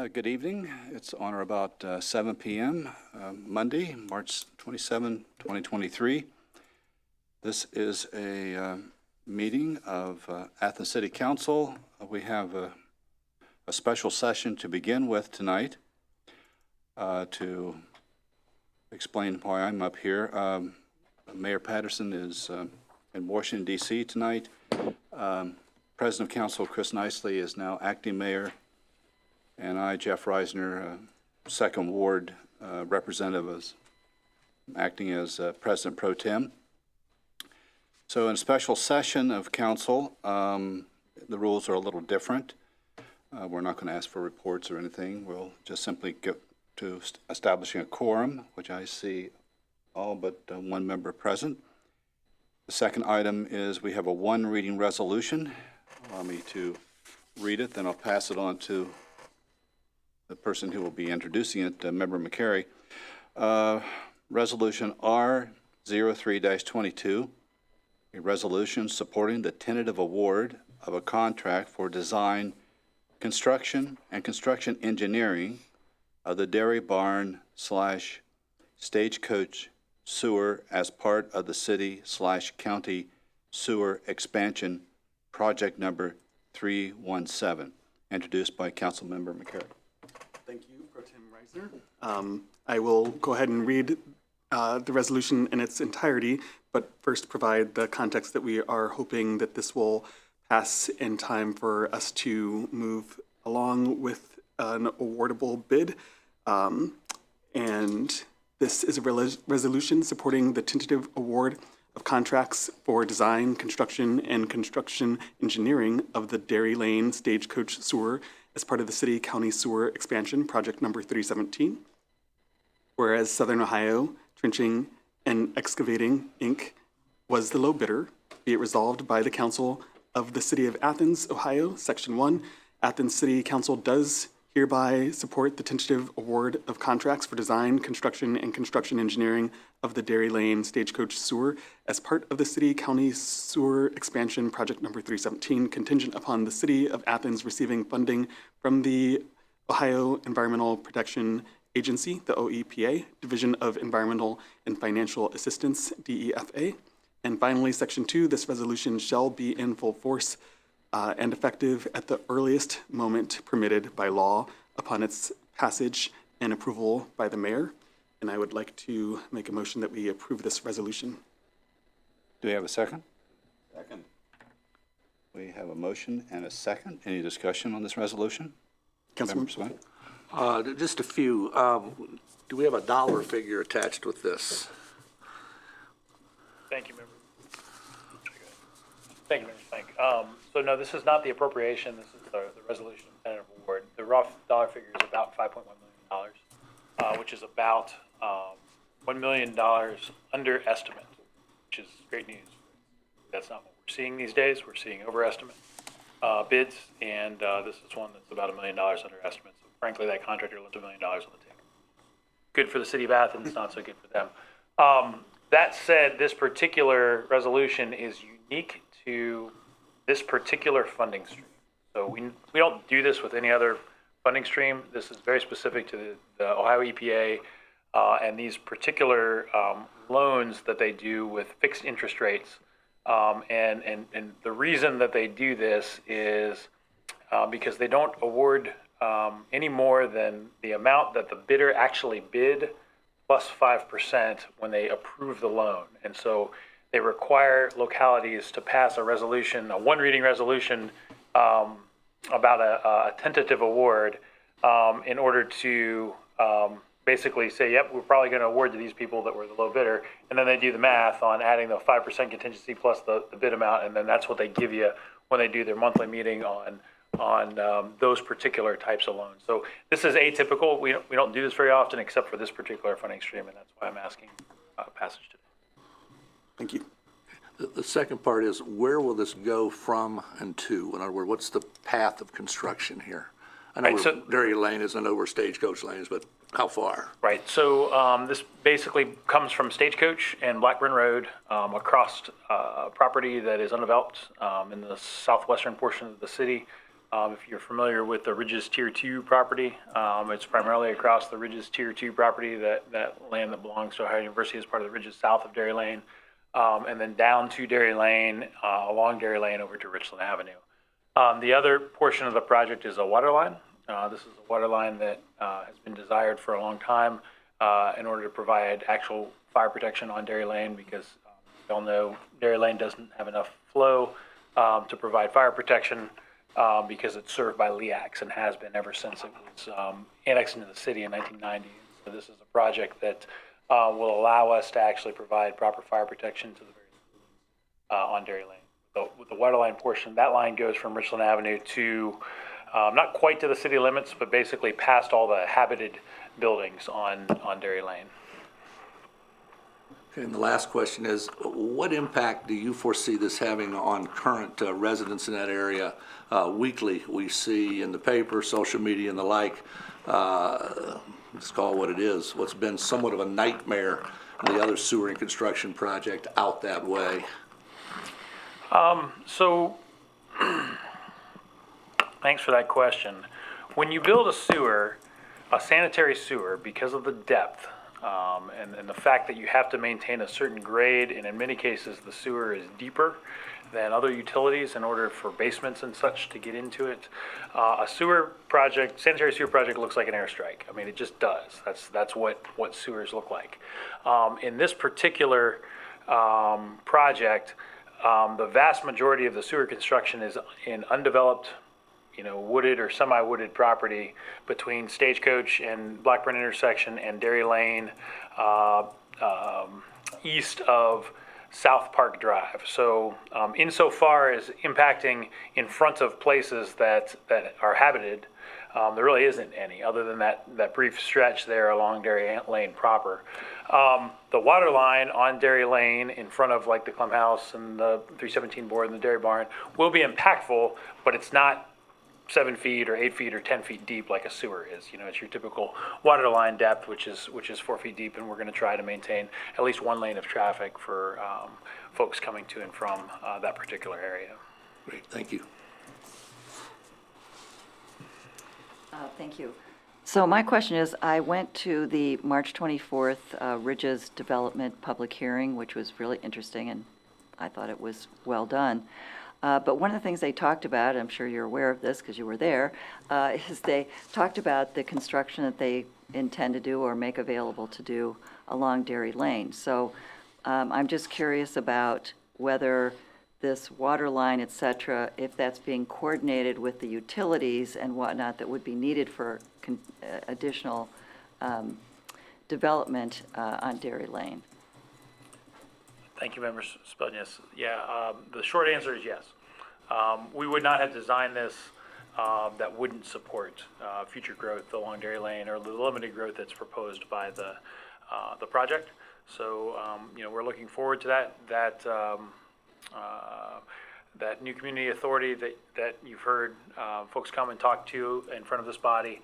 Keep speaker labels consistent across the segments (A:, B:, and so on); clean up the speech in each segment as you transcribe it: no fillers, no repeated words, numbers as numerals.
A: Good evening. It's on or about 7 p.m. Monday, March 27, 2023. This is a meeting of Athens City Council. We have a special session to begin with tonight to explain why I'm up here. Mayor Patterson is in Washington, D.C. tonight. President of Council Chris Nicely is now acting mayor. And I, Jeff Reisner, Second Ward representative, is acting as President Pro Tem. So in a special session of council, the rules are a little different. We're not going to ask for reports or anything. We'll just simply get to establishing a quorum, which I see all but one member present. The second item is we have a one reading resolution. Allow me to read it, then I'll pass it on to the person who will be introducing it, Member McCary. Resolution R03-22, a resolution supporting the tentative award of a contract for design, construction, and construction engineering of the dairy barn / stagecoach sewer as part of the city / county sewer expansion project number 317, introduced by Councilmember McCary.
B: Thank you, Pro Tem Reisner. I will go ahead and read the resolution in its entirety, but first provide the context that we are hoping that this will pass in time for us to move along with an awardable bid. And this is a resolution supporting the tentative award of contracts for design, construction, and construction engineering of the Dairy Lane Stagecoach Sewer as part of the City County Sewer Expansion Project number 317. Whereas Southern Ohio Trenching and Excavating, Inc. was the low bidder, be it resolved by the Council of the City of Athens, Ohio, Section 1, Athens City Council does hereby support the tentative award of contracts for design, construction, and construction engineering of the Dairy Lane Stagecoach Sewer as part of the City County Sewer Expansion Project number 317, contingent upon the City of Athens receiving funding from the Ohio Environmental Protection Agency, the OEPA, Division of Environmental and Financial Assistance, DEFA. And finally, Section 2, this resolution shall be in full force and effective at the earliest moment permitted by law upon its passage and approval by the mayor. And I would like to make a motion that we approve this resolution.
A: Do we have a second? Second. We have a motion and a second. Any discussion on this resolution?
B: Councilman
A: Swain?
C: Just a few. Do we have a dollar figure attached with this?
D: Thank you, Member. Thank you, Member Spank. So no, this is not the appropriation. This is the resolution of tentative award. The rough dollar figure is about $5.1 million, which is about $1 million under estimate, which is great news. That's not what we're seeing these days. We're seeing overestimate bids, and this is one that's about $1 million under estimate. So frankly, that contractor left $1 million on the table. Good for the City of Athens, not so good for them. That said, this particular resolution is unique to this particular funding stream. So we don't do this with any other funding stream. This is very specific to the Ohio EPA and these particular loans that they do with fixed interest rates. And the reason that they do this is because they don't award any more than the amount that the bidder actually bid plus 5% when they approve the loan. And so they require localities to pass a resolution, a one reading resolution about a tentative award in order to basically say, yep, we're probably going to award to these people that were the low bidder. And then they do the math on adding the 5% contingency plus the bid amount. And then that's what they give you when they do their monthly meeting on those particular types of loans. So this is atypical. We don't do this very often except for this particular funding stream. And that's why I'm asking passage today.
B: Thank you.
C: The second part is, where will this go from and to? In other words, what's the path of construction here? I know
D: Right,
C: Dairy Lane isn't over Stagecoach Lanes, but how far?
D: Right. So this basically comes from Stagecoach and Blackburn Road across property that is undeveloped in the southwestern portion of the city If you're familiar with the Ridges Tier 2 property, it's primarily across the Ridges Tier 2 property, that land that belongs to Ohio University is part of the Ridges south of Dairy Lane, and then down to Dairy Lane, along Dairy Lane over to Richland Avenue. The other portion of the project is a water line. This is a water line that has been desired for a long time in order to provide actual fire protection on Dairy Lane, because we all know Dairy Lane doesn't have enough flow to provide fire protection because it's served by LEAX and has been ever since it was annexed into the city in 1990. So this is a project that will allow us to actually provide proper fire protection to the various on Dairy Lane. So with the water line portion, that line goes from Richland Avenue to not quite to the city limits, but basically past all the habited buildings on Dairy Lane.
C: Okay, and the last question is, what impact do you foresee this having on current residents in that area? Weekly, we see in the paper, social media, and the like, let's call it what it is, what's been somewhat of a nightmare, the other sewer and construction project out that way.
D: So, thanks for that question. When you build a sewer, a sanitary sewer, because of the depth, and the fact that you have to maintain a certain grade, and in many cases the sewer is deeper than other utilities in order for basements and such to get into it. A sewer project, sanitary sewer project, looks like an airstrike. I mean, it just does. That's what sewers look like. In this particular project, the vast majority of the sewer construction is in undeveloped, wooded or semi-wooded property between Stagecoach and Blackburn intersection and Dairy Lane, east of South Park Drive. So insofar as impacting in front of places that are habited, there really isn't any, other than that brief stretch there along Dairy Lane proper. The water line on Dairy Lane in front of like the Clem House and the 317 board and the Dairy Barn will be impactful, but it's not 7 feet or 8 feet or 10 feet deep like a sewer is. It's your typical water line depth, which is 4 feet deep, and we're going to try to maintain at least one lane of traffic for folks coming to and from that particular area.
C: Great, thank you.
E: Thank you. So my question is, I went to the March 24th Ridges Development public hearing, which was really interesting, and I thought it was well done. But one of the things they talked about, I'm sure you're aware of this because you were there, is they talked about the construction that they intend to do or make available to do along Dairy Lane. So I'm just curious about whether this water line, et cetera, if that's being coordinated with the utilities and whatnot that would be needed for additional development on Dairy Lane.
D: Thank you, Member Spudnius. Yeah, the short answer is yes. We would not have designed this that wouldn't support future growth along Dairy Lane or the limited growth that's proposed by the project. So, we're looking forward to that new community authority that you've heard folks come and talk to in front of this body.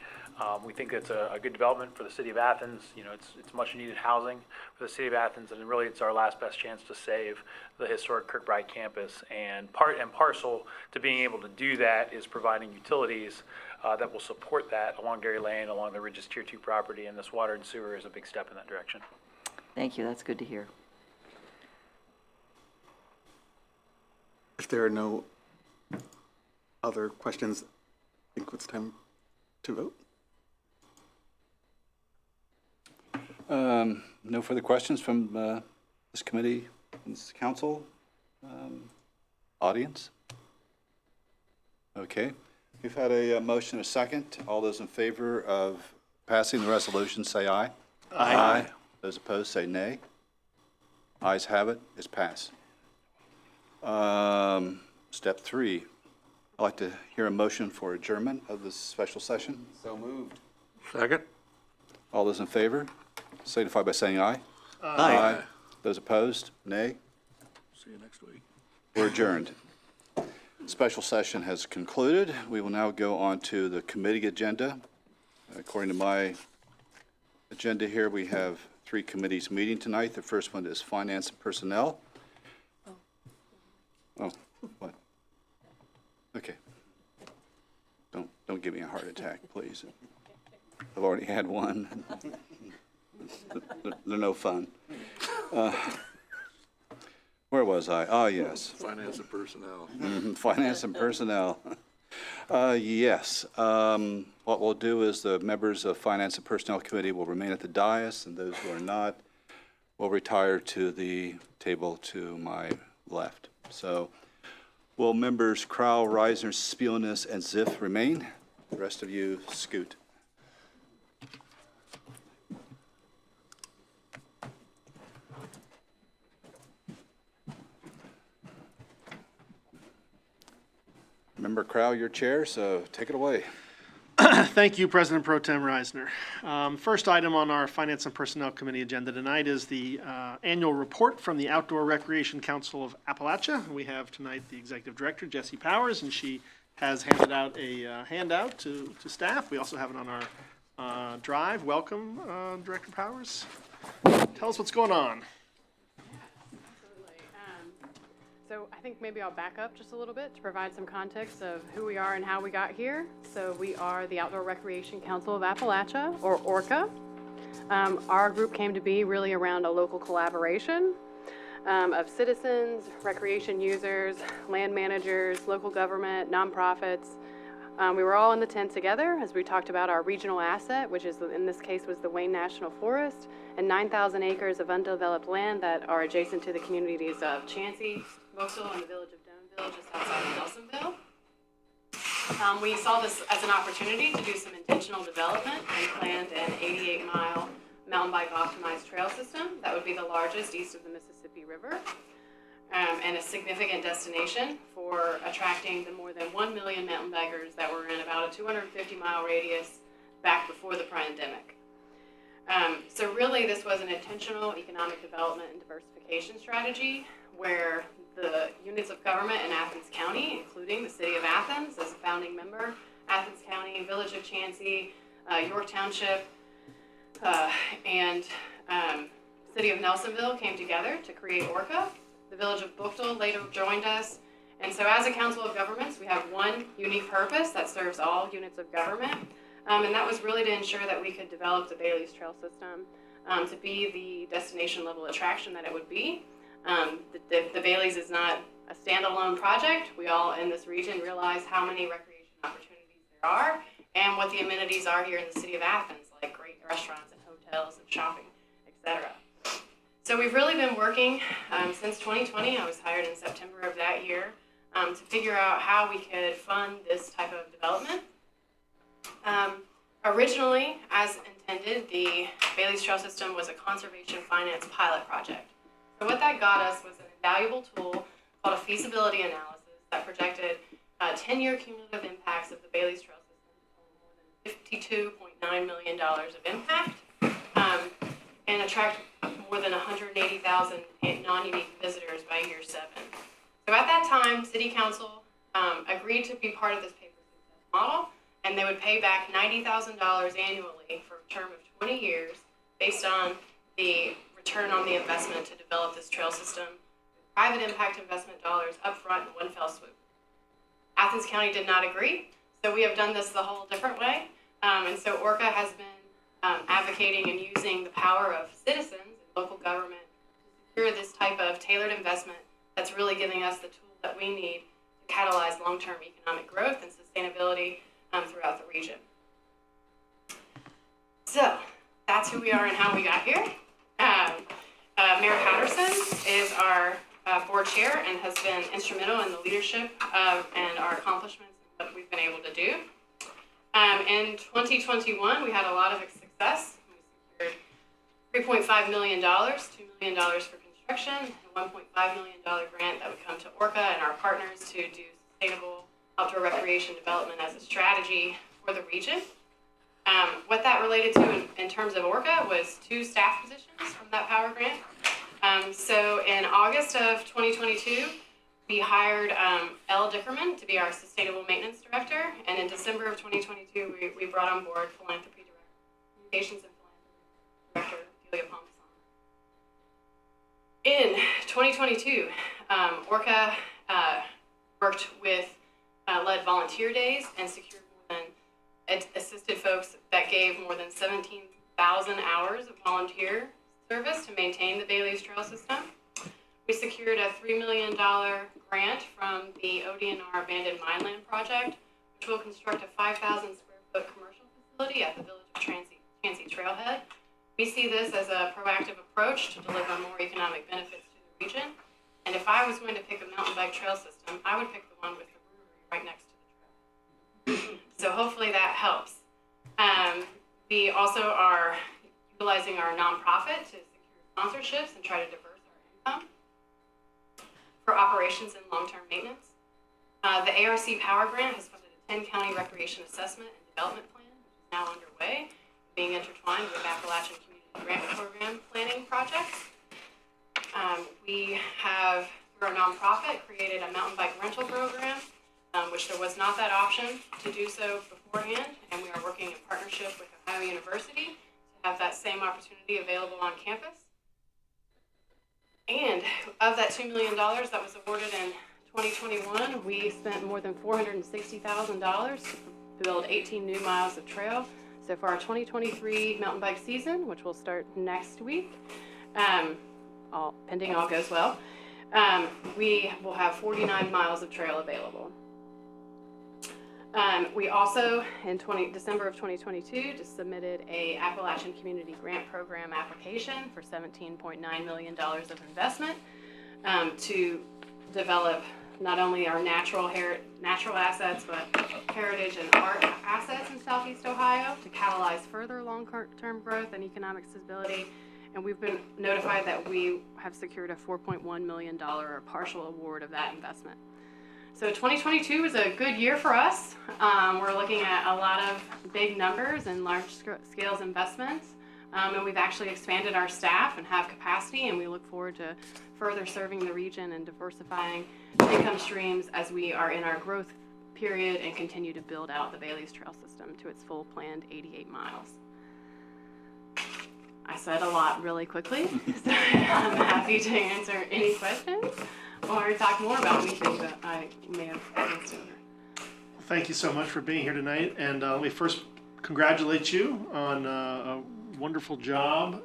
D: We think it's a good development for the city of Athens. It's much needed housing for the city of Athens, and really it's our last best chance to save the historic Kirkbride campus. And part and parcel to being able to do that is providing utilities that will support that along Dairy Lane, along the Ridges Tier 2 property, and this water and sewer is a big step in that direction.
E: Thank you. That's good to hear.
B: If there are no other questions, I think it's time to vote.
A: No further questions from this committee, this council, audience? Okay. We've had a motion, a second. All those in favor of passing the resolution, say aye. Aye. Those opposed, say nay. Ayes have it. It's passed. Step 3. I'd like to hear a motion for adjournment of this special session.
F: So moved.
C: Second?
A: All those in favor, signify by saying aye.
C: Aye.
A: Those opposed, nay.
C: See you next week.
A: We're adjourned. Special session has concluded. We will now go on to the committee agenda. According to my agenda here, we have 3 committees meeting tonight. The first one is Finance and Personnel. Oh, what? Okay. Don't give me a heart attack, please. I've already had one. They're no fun. Where was I? Ah, yes.
C: Finance and personnel.
A: Finance and personnel. Yes. What we'll do is the members of Finance and Personnel Committee will remain at the dais, and those who are not will retire to the table to my left. So will members Crowell, Reisner, Spielness, and Ziff remain? The rest of you scoot. Member Crowell, your chair, so take it away.
F: Thank you, President Pro Tem Reisner. First item on our Finance and Personnel Committee agenda tonight is the annual report from the Outdoor Recreation Council of Appalachia. We have tonight the Executive Director, Jessie Powers, and she has handed out a handout to staff. We also have it on our drive. Welcome, Director Powers. Tell us what's going on.
G: Absolutely. So I think maybe I'll back up just a little bit to provide some context of who we are and how we got here. So we are the Outdoor Recreation Council of Appalachia, or ORCA. Our group came to be really around a local collaboration of citizens, recreation users, land managers, local government, nonprofits. We were all in the tent together as we talked about our regional asset, which is, in this case, was the Wayne National Forest, and 9,000 acres of undeveloped land that are adjacent to the communities of Chansey, Vauxhall, and the village of Doneville, just outside of Nelsonville. We saw this as an opportunity to do some intentional development and planned an 88-mile mountain bike optimized trail system that would be the largest east of the Mississippi River. And a significant destination for attracting the more than 1 million mountain bikers that were in about a 250-mile radius back before the pandemic. So really, this was an intentional economic development and diversification strategy where the units of government in Athens County, including the city of Athens as a founding member, Athens County, village of Chansey, York Township, and city of Nelsonville came together to create ORCA. The village of Vauxhall later joined us. And so as a council of governments, we have one unique purpose that serves all units of government. And that was really to ensure that we could develop the Bailey's Trail System to be the destination level attraction that it would be. The Bailey's is not a standalone project. We all in this region realize how many recreation opportunities there are and what the amenities are here in the city of Athens, like great restaurants and hotels and shopping, etc. So we've really been working since 2020. I was hired in September of that year to figure out how we could fund this type of development. Originally, as intended, the Bailey's Trail System was a conservation finance pilot project. So what that got us was an invaluable tool called a feasibility analysis that projected 10-year cumulative impacts of the Bailey's Trail System, more than $52.9 million of impact, and attract more than 180,000 non-unique visitors by year 7. So at that time, City Council agreed to be part of this pay for success model, and they would pay back $90,000 annually for a term of 20 years based on the return on the investment to develop this trail system, private impact investment dollars upfront in one fell swoop. Athens County did not agree, so we have done this the whole different way. And so ORCA has been advocating and using the power of citizens and local government to secure this type of tailored investment that's really giving us the tools that we need to catalyze long-term economic growth and sustainability throughout the region. So that's who we are and how we got here. Mayor Patterson is our board chair and has been instrumental in the leadership and our accomplishments and what we've been able to do. In 2021, we had a lot of success. We secured $3.5 million, $2 million for construction, and a $1.5 million grant that would come to ORCA and our partners to do sustainable outdoor recreation development as a strategy for the region. What that related to in terms of ORCA was 2 staff positions from that power grant. So in August of 2022, we hired Elle Dickerman to be our Sustainable Maintenance Director, and in December of 2022, we brought on board Philanthropy Director, Communications and Philanthropy Director, Delia Palmason. In 2022, ORCA worked with led volunteer days and secured more and assisted folks that gave more than 17,000 hours of volunteer service to maintain the Bailey's Trail System. We secured a $3 million grant from the ODNR Abandoned Mineland Project, which will construct a 5,000 square foot commercial facility at the Village of Chansey Trailhead. We see this as a proactive approach to deliver more economic benefits to the region. And if I was going to pick a mountain bike trail system, I would pick the one with the brewery right next to the trail. So hopefully that helps. We also are utilizing our nonprofit to secure sponsorships and try to diverse our income for operations and long-term maintenance. The ARC Power Grant has funded a 10-county recreation assessment and development plan, which is now underway, being intertwined with Appalachian Community Grant Program planning projects. We have, through our nonprofit, created a mountain bike rental program, which there was not that option to do so beforehand, and we are working in partnership with Ohio University to have that same opportunity available on campus. And of that $2 million that was awarded in 2021, we spent more than $460,000 to build 18 new miles of trail. So for our 2023 mountain bike season, which will start next week, pending all goes well, we will have 49 miles of trail available. We also, in December of 2022, just submitted a Appalachian Community Grant Program application for $17.9 million of investment to develop not only our natural assets, but heritage and art assets in Southeast Ohio to catalyze further long-term growth and economic stability. And we've been notified that we have secured a $4.1 million partial award of that investment. So 2022 was a good year for us. We're looking at a lot of big numbers and large scale investments. And we've actually expanded our staff and have capacity, and we look forward to further serving the region and diversifying income streams as we are in our growth period and continue to build out the Bailey's Trail System to its full planned 88 miles. I said a lot really quickly, so I'm happy to answer any questions or talk more about anything that I may have missed over.
F: Thank you so much for being here tonight, and let me first congratulate you on a wonderful job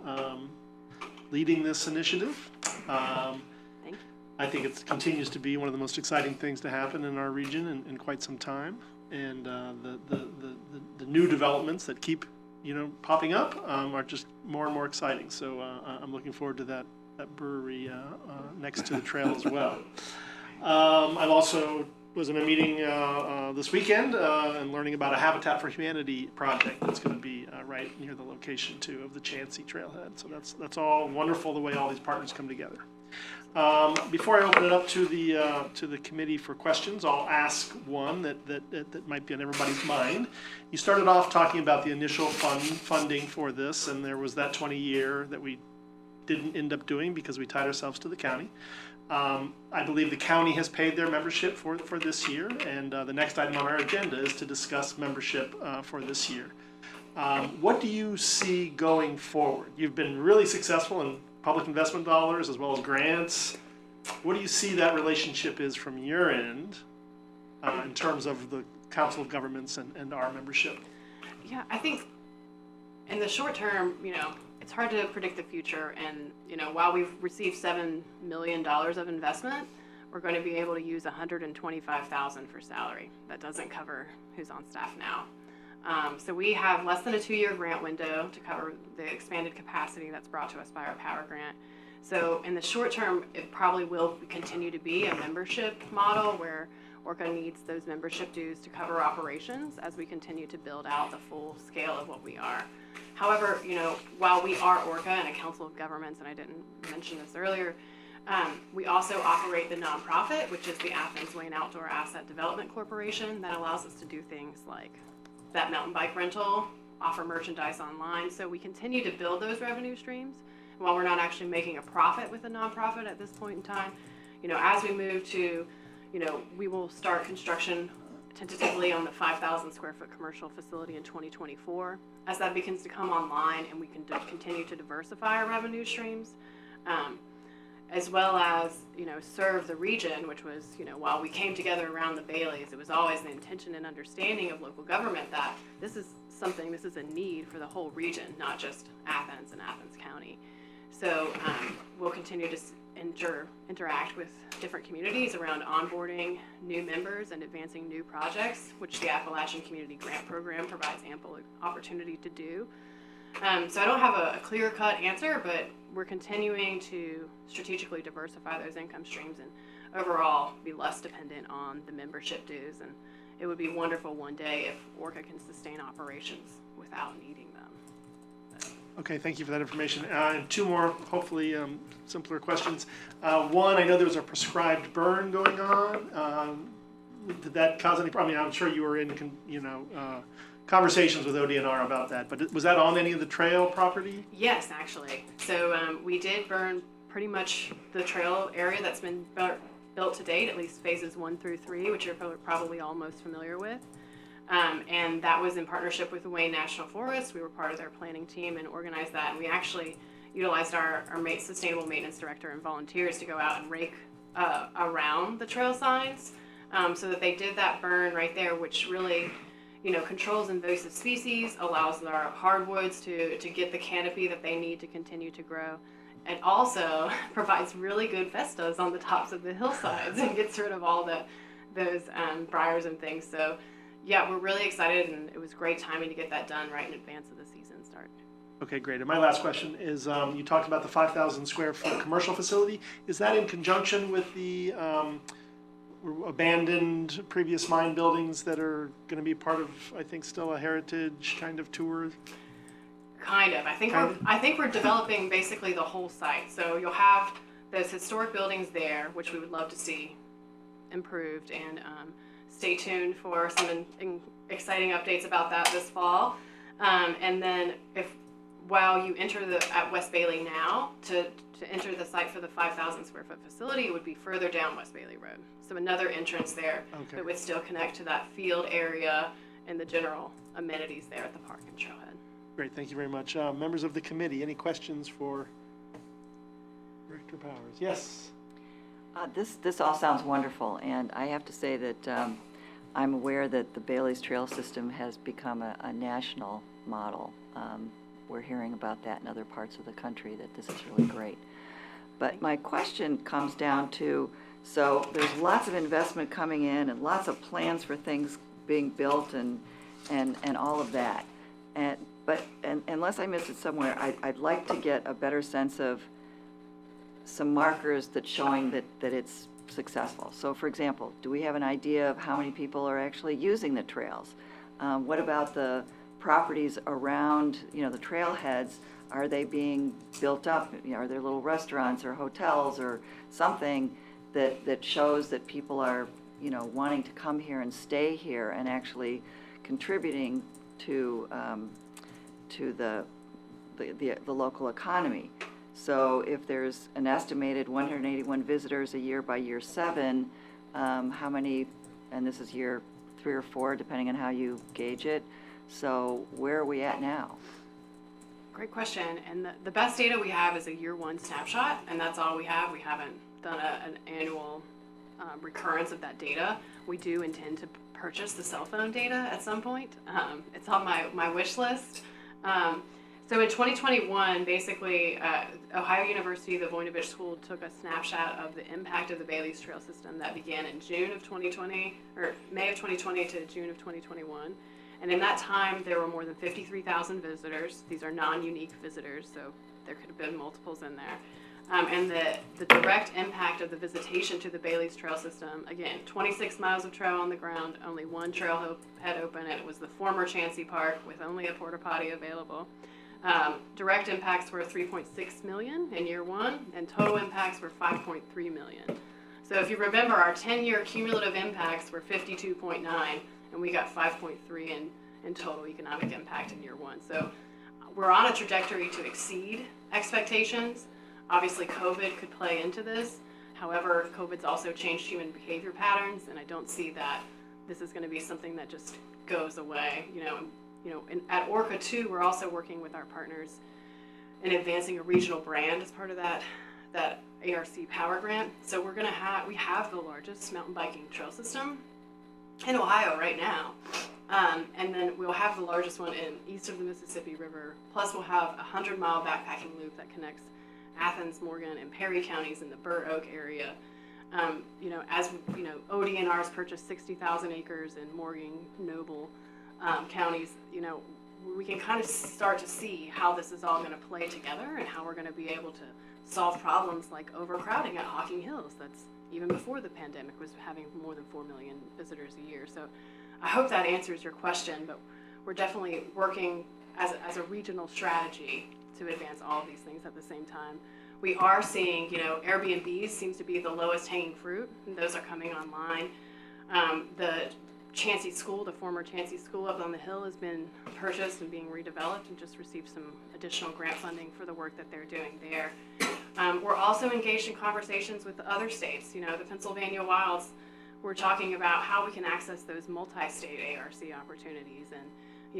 F: leading this initiative.
G: Thank you.
F: I think it continues to be one of the most exciting things to happen in our region in quite some time, and the new developments that keep popping up are just more and more exciting. So I'm looking forward to that brewery next to the trail as well. I've also was in a meeting this weekend and learning about a Habitat for Humanity project that's going to be right near the location too of the Chansey Trailhead. So that's all wonderful the way all these partners come together. Before I open it up to the committee for questions, I'll ask one that might be on everybody's mind. You started off talking about the initial funding for this, and there was that 20-year that we didn't end up doing because we tied ourselves to the county. I believe the county has paid their membership for this year, and the next item on our agenda is to discuss membership for this year. What do you see going forward? You've been really successful in public investment dollars as well as grants. What do you see that relationship is from your end in terms of the Council of Governments and our membership?
G: Yeah, I think in the short term, it's hard to predict the future. And, while we've received $7 million of investment, we're going to be able to use $125,000 for salary. That doesn't cover who's on staff now. So we have less than a 2-year grant window to cover the expanded capacity that's brought to us by our power grant. So in the short term, it probably will continue to be a membership model where Orca needs those membership dues to cover operations as we continue to build out the full scale of what we are. However, while we are Orca and a Council of Governments, and I didn't mention this earlier, we also operate the nonprofit, which is the Athens Lane Outdoor Asset Development Corporation, that allows us to do things like that mountain bike rental, offer merchandise online. So we continue to build those revenue streams. And while we're not actually making a profit with the nonprofit at this point in time, as we move to, we will start construction tentatively on the 5,000 square foot commercial facility in 2024. As that begins to come online and we can continue to diversify our revenue streams, as well as, serve the region, which was, while we came together around the Baileys, it was always the intention and understanding of local government that this is a need for the whole region, not just Athens and Athens County. So we'll continue to interact with different communities around onboarding new members and advancing new projects, which the Appalachian Community Grant Program provides ample opportunity to do. So I don't have a clear-cut answer, but we're continuing to strategically diversify those income streams and overall be less dependent on the membership dues. And it would be wonderful one day if Orca can sustain operations without needing them.
F: Okay, thank you for that information. And two more, hopefully simpler questions. One, I know there was a prescribed burn going on. Did that cause any problem? I mean, I'm sure you were in, conversations with ODNR about that, but was that on any of the trail property?
G: Yes, actually. So we did burn pretty much the trail area that's been built to date, at least phases 1 through 3, which you're probably all most familiar with. And that was in partnership with the Wayne National Forest. We were part of their planning team and organized that. And we actually utilized our sustainable maintenance director and volunteers to go out and rake around the trail signs so that they did that burn right there, which really controls invasive species, allows our hardwoods to get the canopy that they need to continue to grow, and also provides really good vistas on the tops of the hillsides and gets rid of all those briars and things. So yeah, we're really excited, and it was great timing to get that done right in advance of the season start.
F: Okay, great. And my last question is, you talked about the 5,000 square foot commercial facility. Is that in conjunction with the abandoned previous mine buildings that are going to be part of, I think, still a heritage kind of tour?
G: Kind of. I think we're developing basically the whole site. So you'll have those historic buildings there, which we would love to see improved, and stay tuned for some exciting updates about that this fall. And then while you enter at West Bailey now, to enter the site for the 5,000 square foot facility, it would be further down West Bailey Road. So another entrance there that would still connect to that field area and the general amenities there at the park and trailhead.
F: Great, thank you very much. Members of the committee, any questions for Director Powers? Yes?
E: This all sounds wonderful, and I have to say that I'm aware that the Bailey's Trail System has become a national model. We're hearing about that in other parts of the country, that this is really great. But my question comes down to, so there's lots of investment coming in and lots of plans for things being built and all of that. But unless I missed it somewhere, I'd like to get a better sense of some markers that's showing that it's successful. So for example, do we have an idea of how many people are actually using the trails? What about the properties around, the trailheads? Are they being built up? Are there little restaurants or hotels or something that shows that people are, wanting to come here and stay here and actually contributing to the local economy? So if there's an estimated 181 visitors a year by year 7, how many, and this is year 3 or 4, depending on how you gauge it. So where are we at now?
G: Great question. And the best data we have is a year 1 snapshot, and that's all we have. We haven't done an annual recurrence of that data. We do intend to purchase the cell phone data at some point. It's on my wish list. So in 2021, basically, Ohio University, the Voinovich School, took a snapshot of the impact of the Bailey's Trail System that began in June of 2020, or May of 2020 to June of 2021. And in that time, there were more than 53,000 visitors. These are non-unique visitors, so there could have been multiples in there. And the direct impact of the visitation to the Bailey's Trail System, again, 26 miles of trail on the ground, only 1 trailhead open, and it was the former Chansey Park with only a porta potty available. Direct impacts were 3.6 million in year 1, and total impacts were 5.3 million. So if you remember, our 10-year cumulative impacts were 52.9, and we got 5.3 in total economic impact in year 1. So we're on a trajectory to exceed expectations. Obviously, COVID could play into this. However, COVID's also changed human behavior patterns, and I don't see that this is going to be something that just goes away. And at Orca too, we're also working with our partners in advancing a regional brand as part of that that ARC Power Grant. So we have the largest mountain biking trail system in Ohio right now. And then we'll have the largest one east of the Mississippi River. Plus we'll have a 100-mile backpacking loop that connects Athens, Morgan, and Perry counties in the Burr Oak area. ODNR's purchased 60,000 acres in Morgan, Noble counties. We can kind of start to see how this is all going to play together and how we're going to be able to solve problems like overcrowding at Hocking Hills. That's even before the pandemic was having more than 4 million visitors a year. So I hope that answers your question, but we're definitely working as a regional strategy to advance all of these things at the same time. We are seeing, Airbnbs seems to be the lowest hanging fruit, and those are coming online. The Chansey School, the former Chansey School up on the hill, has been purchased and being redeveloped and just received some additional grant funding for the work that they're doing there. We're also engaged in conversations with the other states. The Pennsylvania Wilds, we're talking about how we can access those multi-state ARC opportunities. And,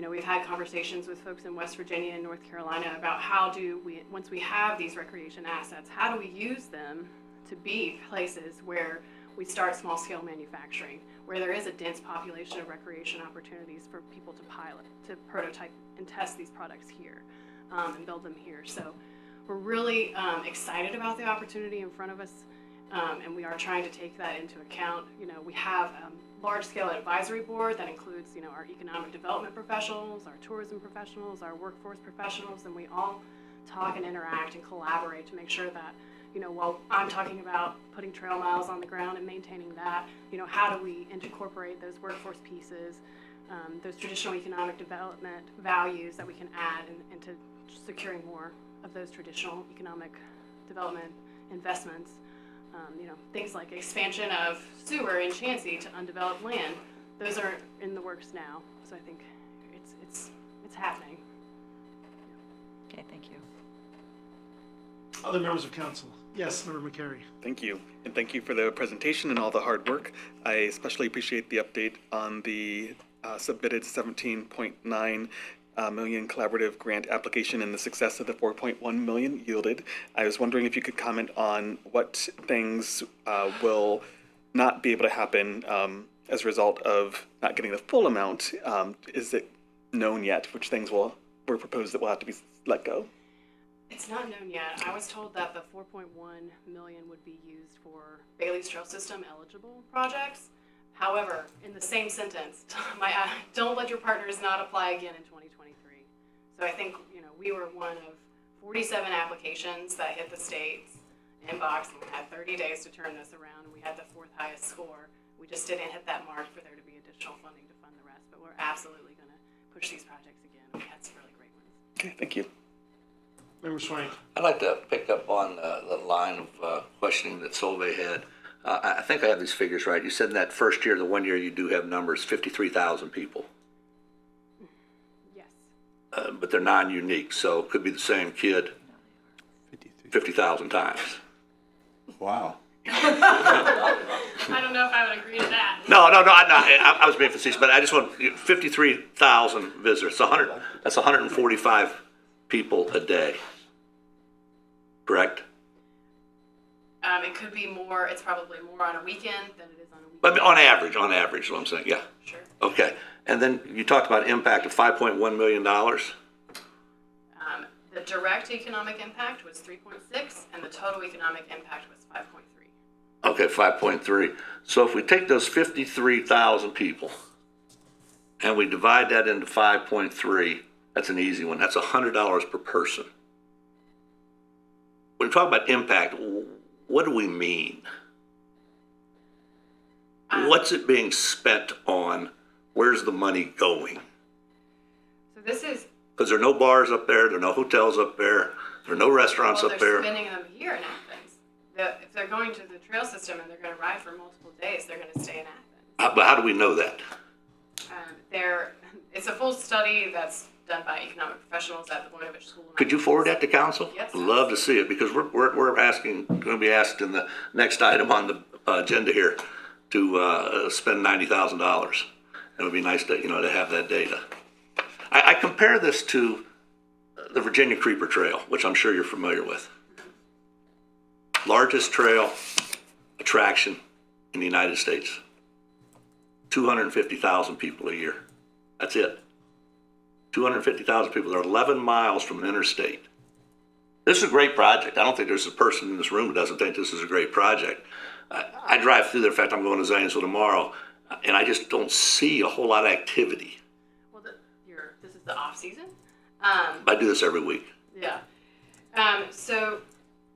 G: we've had conversations with folks in West Virginia and North Carolina about how do we, once we have these recreation assets, how do we use them to be places where we start small-scale manufacturing, where there is a dense population of recreation opportunities for people to pilot, to prototype and test these products here, and build them here. So we're really excited about the opportunity in front of us, and we are trying to take that into account. We have a large-scale advisory board that includes, our economic development professionals, our tourism professionals, our workforce professionals, and we all talk and interact and collaborate to make sure that while I'm talking about putting trail miles on the ground and maintaining that, how do we incorporate those workforce pieces, those traditional economic development values that we can add into securing more of those traditional economic development investments. Things like expansion of sewer in Chansey to undeveloped land. Those are in the works now. So I think it's happening.
E: Okay, thank you.
F: Other members of council? Yes, Member McCary.
B: Thank you. And thank you for the presentation and all the hard work. I especially appreciate the update on the submitted 17.9 million collaborative grant application and the success of the 4.1 million yielded. I was wondering if you could comment on what things will not be able to happen as a result of not getting the full amount. Is it known yet which things were proposed that will have to be let go?
G: It's not known yet. I was told that the 4.1 million would be used for Bailey's Trail System eligible projects. However, in the same sentence, don't let your partners not apply again in 2023. So I think, we were one of 47 applications that hit the state's inbox, and we had 30 days to turn this around, and we had the 4th highest score. We just didn't hit that mark for there to be additional funding to fund the rest, but we're absolutely going to push these projects again. We had some really great ones.
B: Okay, thank you.
F: Member Swank.
C: I'd like to pick up on the line of questioning that Solveig had. I think I have these figures right. You said in that first year, the 1 year you do have numbers, 53,000 people.
G: Yes.
C: But they're non-unique, so it could be the same kid 50,000 times.
A: Wow.
G: I don't know if I would agree to that.
C: No, I was being facetious, but I just want 53,000 visitors. That's 145 people a day. Correct?
G: It could be more. It's probably more on a weekend than it is on a weekend.
C: But on average, is what I'm saying. Yeah.
G: Sure.
C: Okay. And then you talked about impact of $5.1 million.
G: The direct economic impact was 3.6, and the total economic impact was 5.3.
C: Okay, 5.3. So if we take those 53,000 people and we divide that into 5.3, that's an easy one. That's $100 per person. When we talk about impact, what do we mean? What's it being spent on? Where's the money going?
G: So this is,
C: Because there are no bars up there, there are no hotels up there, there are no restaurants up
G: they're
C: there.
G: spending them here in Athens. If they're going to the trail system and they're going to ride for multiple days, they're going to stay in Athens.
C: But how do we know that?
G: It's a full study that's done by economic professionals at the Boynovich School.
C: Could you forward that to council?
G: Yes.
C: Love to see it, because we're going to be asked in the next item on the agenda here to spend $90,000. It would be nice to, to have that data. I compare this to the Virginia Creeper Trail, which I'm sure you're familiar with. Largest trail attraction in the United States. 250,000 people a year. That's it. 250,000 people. They're 11 miles from an interstate. This is a great project. I don't think there's a person in this room who doesn't think this is a great project. I drive through there. In fact, I'm going to Zanesville tomorrow, and I just don't see a whole lot of activity.
G: Well, this is the off season.
C: I do this every week.
G: Yeah. So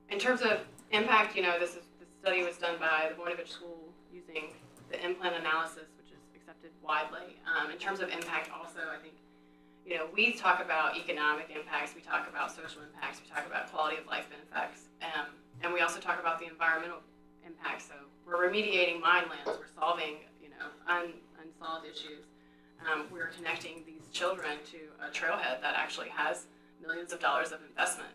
G: in terms of impact, this study was done by the Voinovich School using the implant analysis, which is accepted widely. In terms of impact also, I think, we talk about economic impacts, we talk about social impacts, we talk about quality of life impacts, and we also talk about the environmental impacts. So we're remediating mine lands, we're solving, unsolved issues. We're connecting these children to a trailhead that actually has millions of dollars of investment.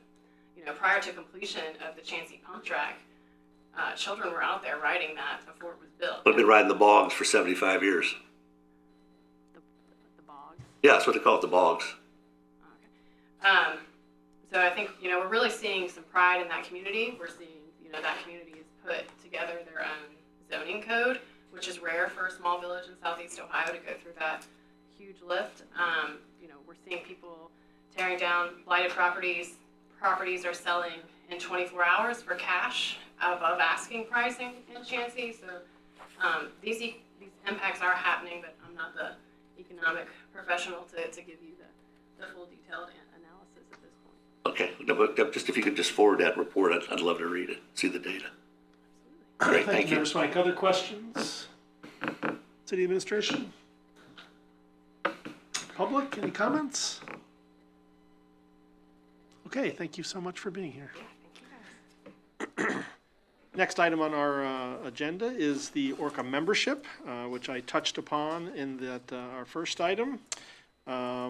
G: Prior to completion of the Chansey pump track, children were out there riding that before it was built.
C: I've been riding the bogs for 75 years.
G: The bogs.
C: Yeah, that's what they call it, the bogs.
G: Okay. So I think, we're really seeing some pride in that community. We're seeing, that community has put together their own zoning code, which is rare for a small village in Southeast Ohio to go through that huge lift. We're seeing people tearing down blighted properties. Properties are selling in 24 hours for cash above asking pricing in Chansey. So these impacts are happening, but I'm not the economic professional to give you the full detailed analysis at this point.
C: Okay, no, but just if you could just forward that report, I'd love to read it, see the data. Great, thank you.
F: Member Swank, other questions? City administration? Public, any comments? Okay, thank you so much for being here. Next item on our agenda is the Orca membership, which I touched upon in that our first item. As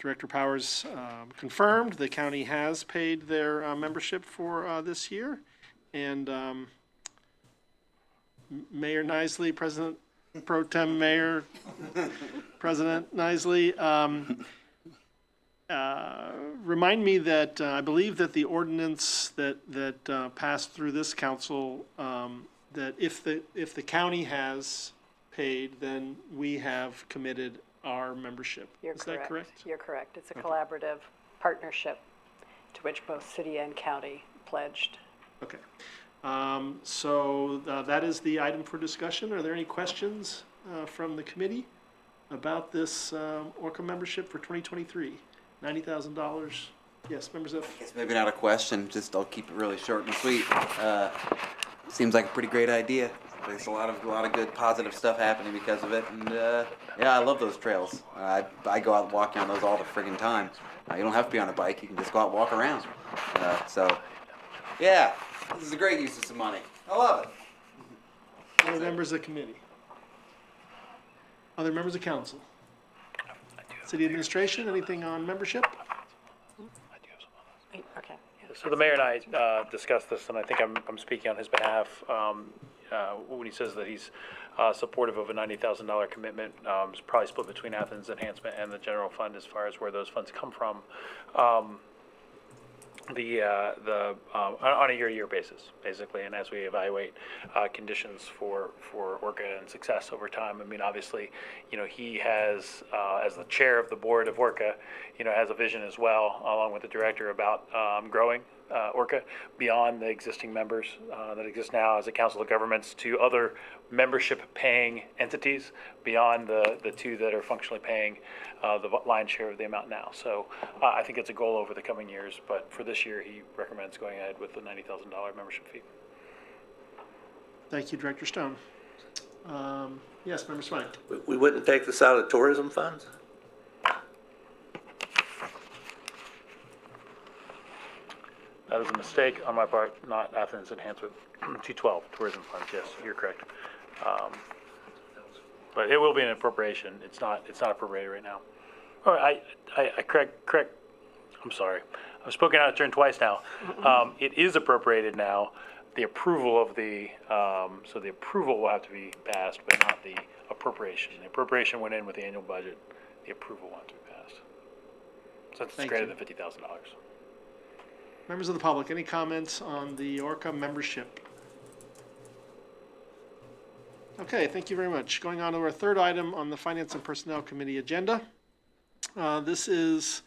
F: Director Powers confirmed, the county has paid their membership for this year, and Mayor Nisley, President Pro Tem Mayor, President Nisley, remind me that I believe that the ordinance that passed through this council, that if the county has paid, then we have committed our membership. Is that correct?
H: You're correct. It's a collaborative partnership to which both city and county pledged.
F: Okay. So that is the item for discussion. Are there any questions from the committee about this Orca membership for 2023? $90,000. Yes, members of.
I: It's maybe not a question, just I'll keep it really short and sweet. Seems like a pretty great idea. There's a lot of good positive stuff happening because of it, and yeah, I love those trails. I go out walking on those all the friggin' time. You don't have to be on a bike; you can just go out and walk around. So, yeah, this is a great use of some money. I love it.
F: Other members of the committee. Other members of council. City administration. Anything on membership?
H: Okay.
D: So the mayor and I discussed this, and I think I'm speaking on his behalf when he says that he's supportive of a $90,000 commitment. It's probably split between Athens Enhancement and the general fund as far as where those funds come from. On a year-to-year basis, basically, and as we evaluate conditions for Orca and success over time. I mean, obviously, he has, as the chair of the board of Orca, has a vision as well, along with the director, about growing Orca beyond the existing members that exist now as a council of governments to other membership-paying entities beyond the two that are functionally paying the lion's share of the amount now. So I think it's a goal over the coming years, but for this year, he recommends going ahead with the $90,000 membership fee.
F: Thank you, Director Stone. Yes, Member Swank.
C: We wouldn't take this out of tourism funds?
D: That is a mistake on my part, not Athens Enhancement 212 tourism funds. Yes, you're correct. But it will be an appropriation. It's not appropriated right now. Oh, I correct. I'm sorry. I've spoken out of turn twice now. It is appropriated now. The approval of so the approval will have to be passed, but not the appropriation. The appropriation went in with the annual budget. The approval will have to be passed. So it's greater than $50,000.
F: Members of the public, any comments on the ORCA membership? Okay, thank you very much. Going on to our third item on the Finance and Personnel Committee agenda. This is,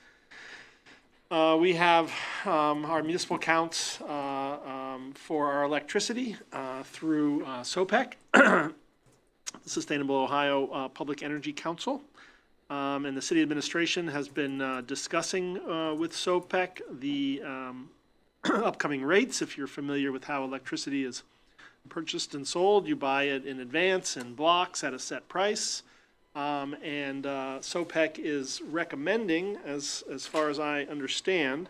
F: we have our municipal accounts for our electricity through SOPEC, the Sustainable Ohio Public Energy Council. And the city administration has been discussing with SOPEC the upcoming rates. If you're familiar with how electricity is purchased and sold, you buy it in advance in blocks at a set price. And SOPEC is recommending, as far as I understand,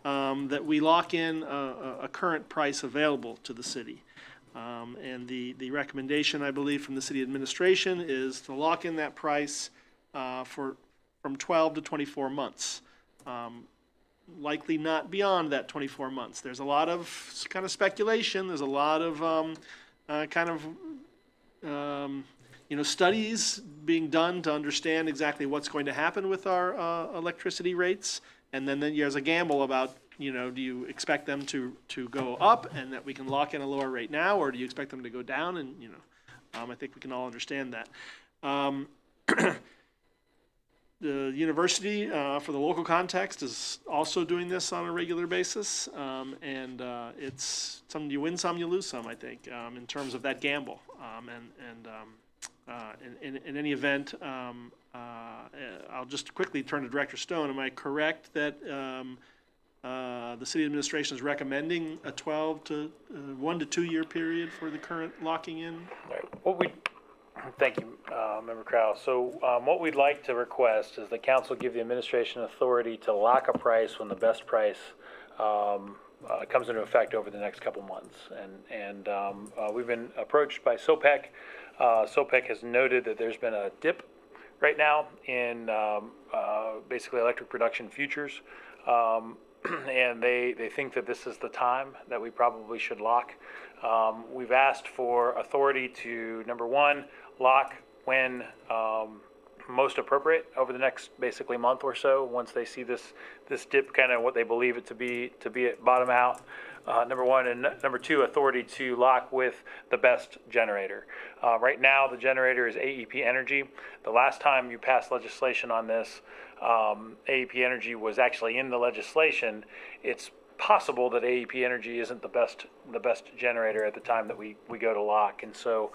F: that we lock in a current price available to the city. And the recommendation, I believe, from the city administration is to lock in that price from 12 to 24 months. Likely not beyond that 24 months. There's a lot of kind of speculation. There's a lot of studies being done to understand exactly what's going to happen with our electricity rates. And then there's a gamble about, do you expect them to go up and that we can lock in a lower rate now, or do you expect them to go down? And, I think we can all understand that. The university, for the local context, is also doing this on a regular basis, and it's some you win some, you lose some, I think, in terms of that gamble. In any event, I'll just quickly turn to Director Stone. Am I correct that the city administration is recommending a 1 to 2 year period for the current locking in?
D: Right. Thank you, Member Krause. So what we'd like to request is the council give the administration authority to lock a price when the best price comes into effect over the next couple months. And we've been approached by SOPEC. SOPEC has noted that there's been a dip right now in basically electric production futures. And they think that this is the time that we probably should lock. We've asked for authority to, number one, lock when most appropriate over the next basically month or so, once they see this dip, kind of what they believe it to be at bottom out. Number one, and number two, authority to lock with the best generator. Right now, the generator is AEP Energy. The last time you passed legislation on this, AEP Energy was actually in the legislation. It's possible that AEP Energy isn't the best generator at the time that we go to lock, and so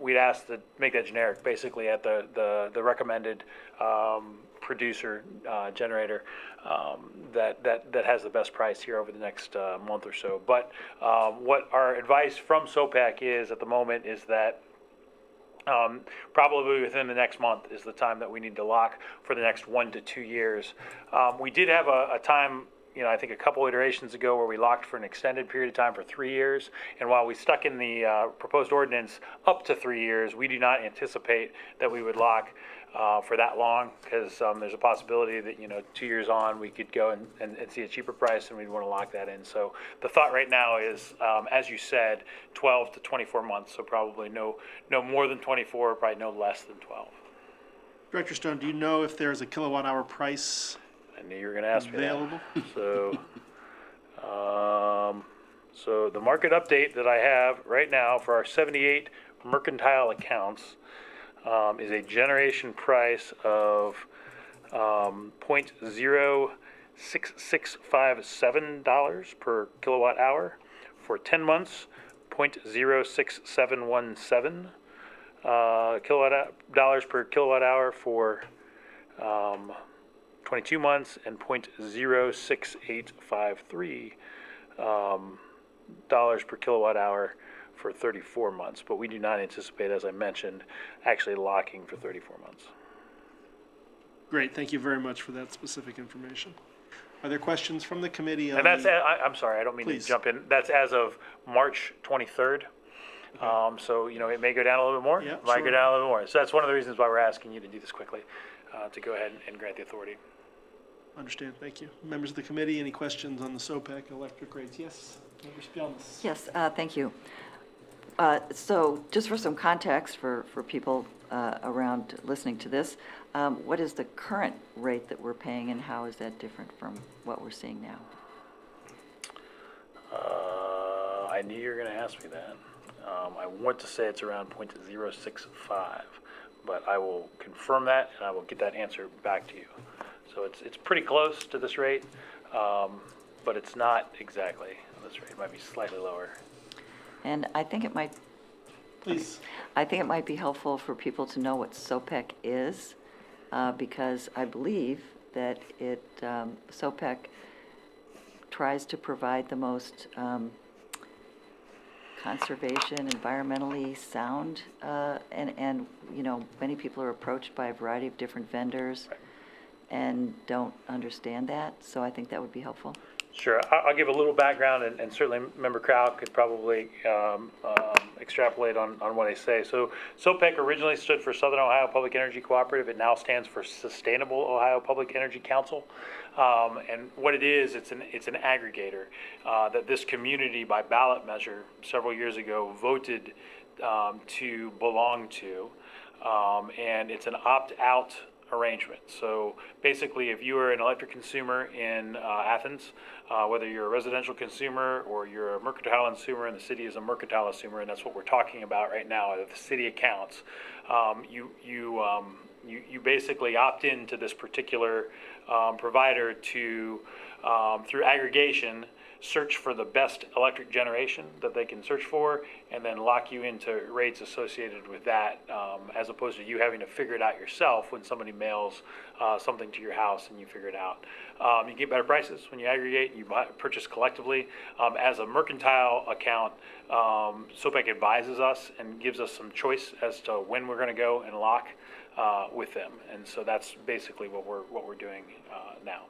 D: we'd ask to make that generic, basically at the recommended producer generator that has the best price here over the next month or so. But what our advice from SOPEC is at the moment is that probably within the next month is the time that we need to lock for the next 1 to 2 years. We did have a time, I think a couple iterations ago, where we locked for an extended period of time for 3 years. And while we stuck in the proposed ordinance up to 3 years, we do not anticipate that we would lock for that long, because there's a possibility that 2 years on we could go and see a cheaper price, and we'd want to lock that in. So the thought right now is, as you said, 12 to 24 months. So probably no more than 24, probably no less than 12.
F: Director Stone, do you know if there's a kilowatt hour price
D: I knew you were going to ask me that.
F: available?
D: So the market update that I have right now for our 78 mercantile accounts is a generation price of $0.0667 per kilowatt hour. For 10 months, $0.06717 dollars per kilowatt hour for 22 months, and $0.06853 dollars per kilowatt hour for 34 months. But we do not anticipate, as I mentioned, actually locking for 34 months.
F: Great, thank you very much for that specific information. Are there questions from the committee?
D: And that's, I'm sorry, I don't mean
F: Please.
D: to jump in. That's as of March 23rd. So, it may go down a little bit more.
F: Yeah,
D: It might
F: sure.
D: go down a little bit more. So that's one of the reasons why we're asking you to do this quickly, to go ahead and grant the authority.
F: Understand, thank you. Members of the committee, any questions on the SOPEC electric rates? Yes, Member Spielness.
E: Yes, thank you. So just for some context for people around listening to this, what is the current rate that we're paying, and how is that different from what we're seeing now?
D: I knew you were going to ask me that. I want to say it's around 0.065, but I will confirm that and I will get that answer back to you. So it's pretty close to this rate, but it's not exactly this rate. It might be slightly lower.
E: And I think it might
F: Please.
E: I think it might be helpful for people to know what SOPEC is, because I believe that SOPEC tries to provide the most conservation, environmentally sound, and many people are approached by a variety of different vendors and don't understand that, so I think that would be helpful.
D: Sure. I'll give a little background, and certainly Member Crowell could probably extrapolate on what I say. So SOPEC originally stood for Southern Ohio Public Energy Cooperative. It now stands for Sustainable Ohio Public Energy Council. And what it is, it's an aggregator that this community, by ballot measure several years ago, voted to belong to. And it's an opt-out arrangement. So basically, if you are an electric consumer in Athens, whether you're a residential consumer or you're a mercantile consumer, and the city is a mercantile consumer, and that's what we're talking about right now, the city accounts, you basically opt into this particular provider to, through aggregation, search for the best electric generation that they can search for, and then lock you into rates associated with that, as opposed to you having to figure it out yourself when somebody mails something to your house and you figure it out. You get better prices when you aggregate, you purchase collectively. As a mercantile account, SOPEC advises us and gives us some choice as to when we're going to go and lock with them, and so that's basically what we're doing now.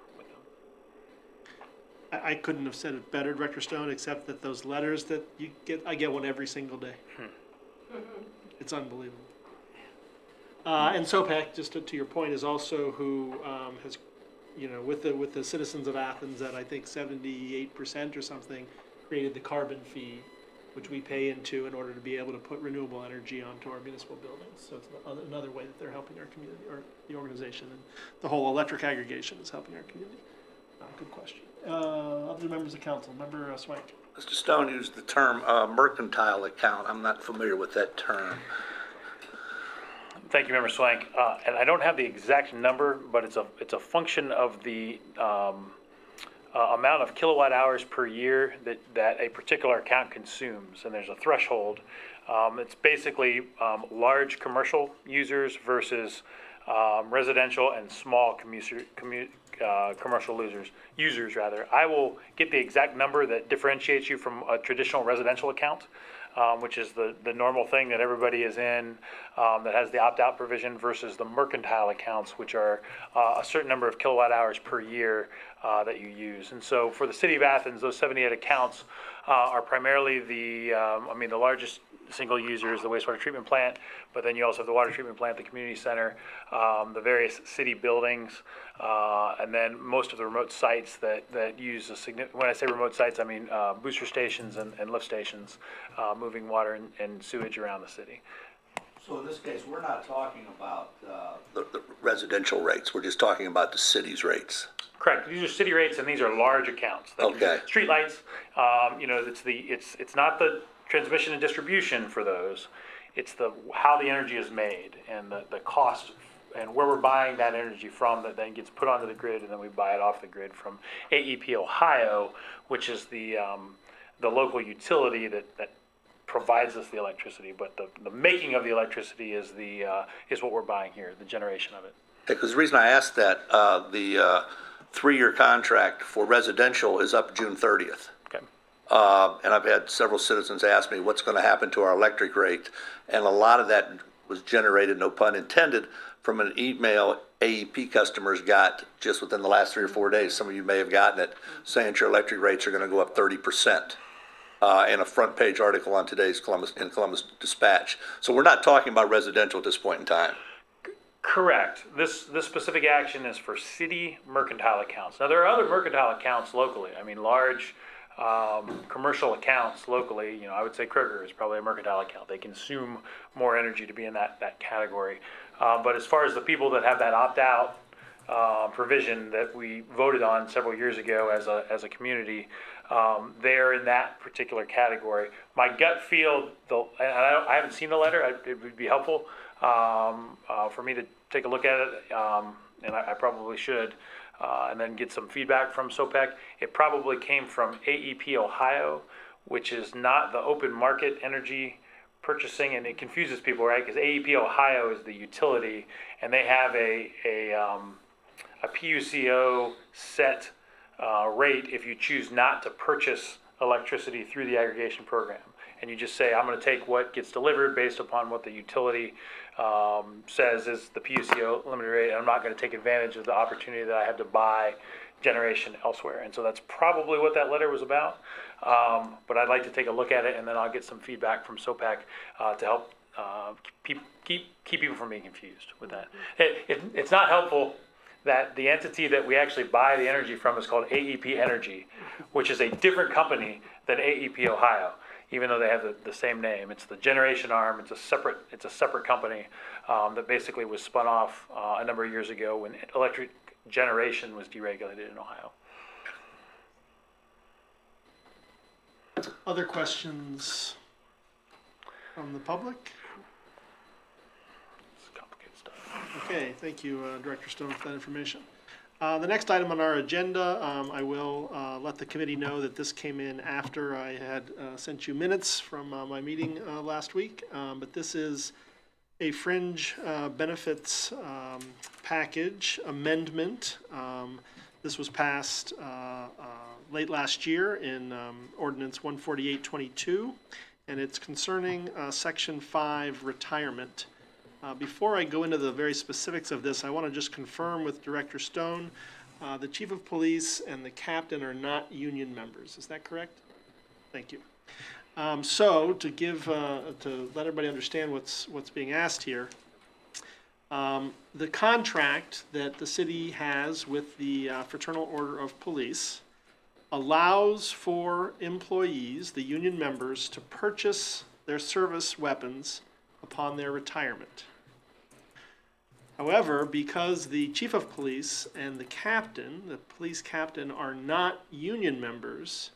F: I couldn't have said it better, Director Stone, except that those letters that you get, I get one every single day. It's unbelievable. And SOPEC, just to your point, is also who has, with the citizens of Athens at I think 78% or something, created the carbon fee, which we pay into in order to be able to put renewable energy onto our municipal buildings. So it's another way that they're helping our community, or the organization, and the whole electric aggregation is helping our community. Good question. Other members of council, Member Swank.
C: Mr. Stone used the term mercantile account. I'm not familiar with that term.
D: Thank you, Member Swank. And I don't have the exact number, but it's a function of the amount of kilowatt hours per year that a particular account consumes, and there's a threshold. It's basically large commercial users versus residential and small commercial users rather. I will get the exact number that differentiates you from a traditional residential account, which is the normal thing that everybody is in, that has the opt-out provision, versus the mercantile accounts, which are a certain number of kilowatt hours per year that you use. And so for the city of Athens, those 78 accounts are primarily the largest single user is the wastewater treatment plant, but then you also have the water treatment plant, the community center, the various city buildings, and then most of the remote sites that use a significant, when I say remote sites, I mean booster stations and lift stations, moving water and sewage around the city.
C: So in this case, we're not talking about the residential rates. We're just talking about the city's rates.
D: Correct. These are city rates, and these are large accounts.
C: Okay.
D: Streetlights, it's not the transmission and distribution for those. It's how the energy is made and the cost and where we're buying that energy from that then gets put onto the grid, and then we buy it off the grid from AEP Ohio, which is the local utility that provides us the electricity. But the making of the electricity is what we're buying here, the generation of it.
C: Because the reason I asked that, the 3-year contract for residential is up June 30th.
D: Okay.
C: And I've had several citizens ask me what's going to happen to our electric rate. And a lot of that was generated, no pun intended, from an email AEP customers got just within the last 3 or 4 days. Some of you may have gotten it, saying your electric rates are going to go up 30%. In a front page article on today's Columbus Dispatch. So we're not talking about residential at this point in time.
D: Correct. This specific action is for city mercantile accounts. Now, there are other mercantile accounts locally. I mean, large commercial accounts locally. I would say Kroger is probably a mercantile account. They consume more energy to be in that category. But as far as the people that have that opt-out provision that we voted on several years ago as a community. They're in that particular category. My gut feel, though, and I haven't seen the letter, it would be helpful for me to take a look at it, and I probably should, and then get some feedback from SOPEC. It probably came from AEP Ohio, which is not the open market energy purchasing, and it confuses people, right? Because AEP Ohio is the utility, and they have a PUCO set rate if you choose not to purchase electricity through the aggregation program. And you just say, I'm going to take what gets delivered based upon what the utility says is the PUCO limited rate, and I'm not going to take advantage of the opportunity that I have to buy generation elsewhere. And so that's probably what that letter was about. But I'd like to take a look at it, and then I'll get some feedback from SOPEC to help keep people from being confused with that. It's not helpful that the entity that we actually buy the energy from is called AEP Energy, which is a different company than AEP Ohio, even though they have the same name. It's the generation arm. It's a separate company that basically was spun off a number of years ago when electric generation was deregulated in Ohio.
F: Other questions from the public?
D: It's complicated stuff.
F: Okay, thank you, Director Stone, for that information. The next item on our agenda, I will let the committee know that this came in after I had sent you minutes from my meeting last week, but this is a fringe benefits package amendment. This was passed late last year in Ordinance 14822, and it's concerning Section 5 retirement. Before I go into the very specifics of this, I want to just confirm with Director Stone, the Chief of Police and the Captain are not union members. Is that correct? Thank you. So to let everybody understand what's being asked here, the contract that the city has with the Fraternal Order of Police allows for employees, the union members, to purchase their service weapons upon their retirement. However, because the chief of police and the captain, the police captain, are not union members,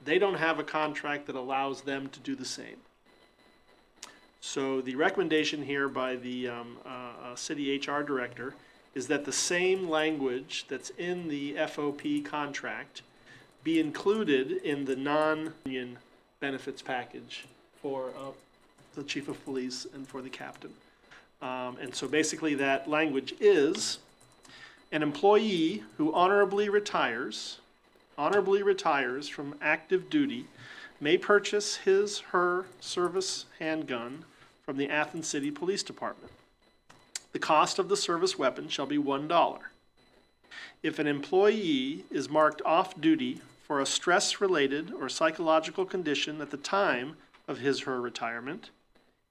F: they don't have a contract that allows them to do the same. So the recommendation here by the city HR director is that the same language that's in the FOP contract be included in the non-union benefits package for the chief of police and for the captain. And so basically that language is an employee who honorably retires from active duty may purchase his/her service handgun from the Athens City Police Department. The cost of the service weapon shall be $1. If an employee is marked off duty for a stress-related or psychological condition at the time of his/her retirement,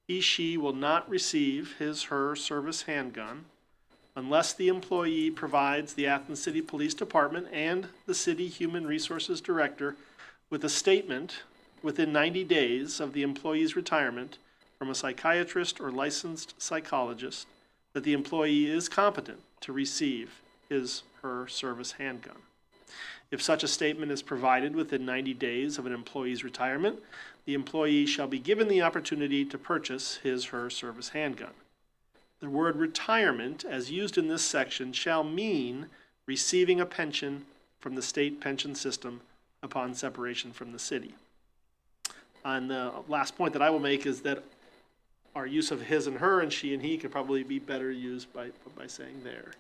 F: he/she will not receive his/her service handgun unless the employee provides the Athens City Police Department and the City Human Resources Director with a statement within 90 days of the employee's retirement from a psychiatrist or licensed psychologist that the employee is competent to receive his/her service handgun. If such a statement is provided within 90 days of an employee's retirement, the employee shall be given the opportunity to purchase his/her service handgun. The word retirement, as used in this section, shall mean receiving a pension from the state pension system upon separation from the city. And the last point that I will make is that our use of his and her and she and he could probably be better used by saying there.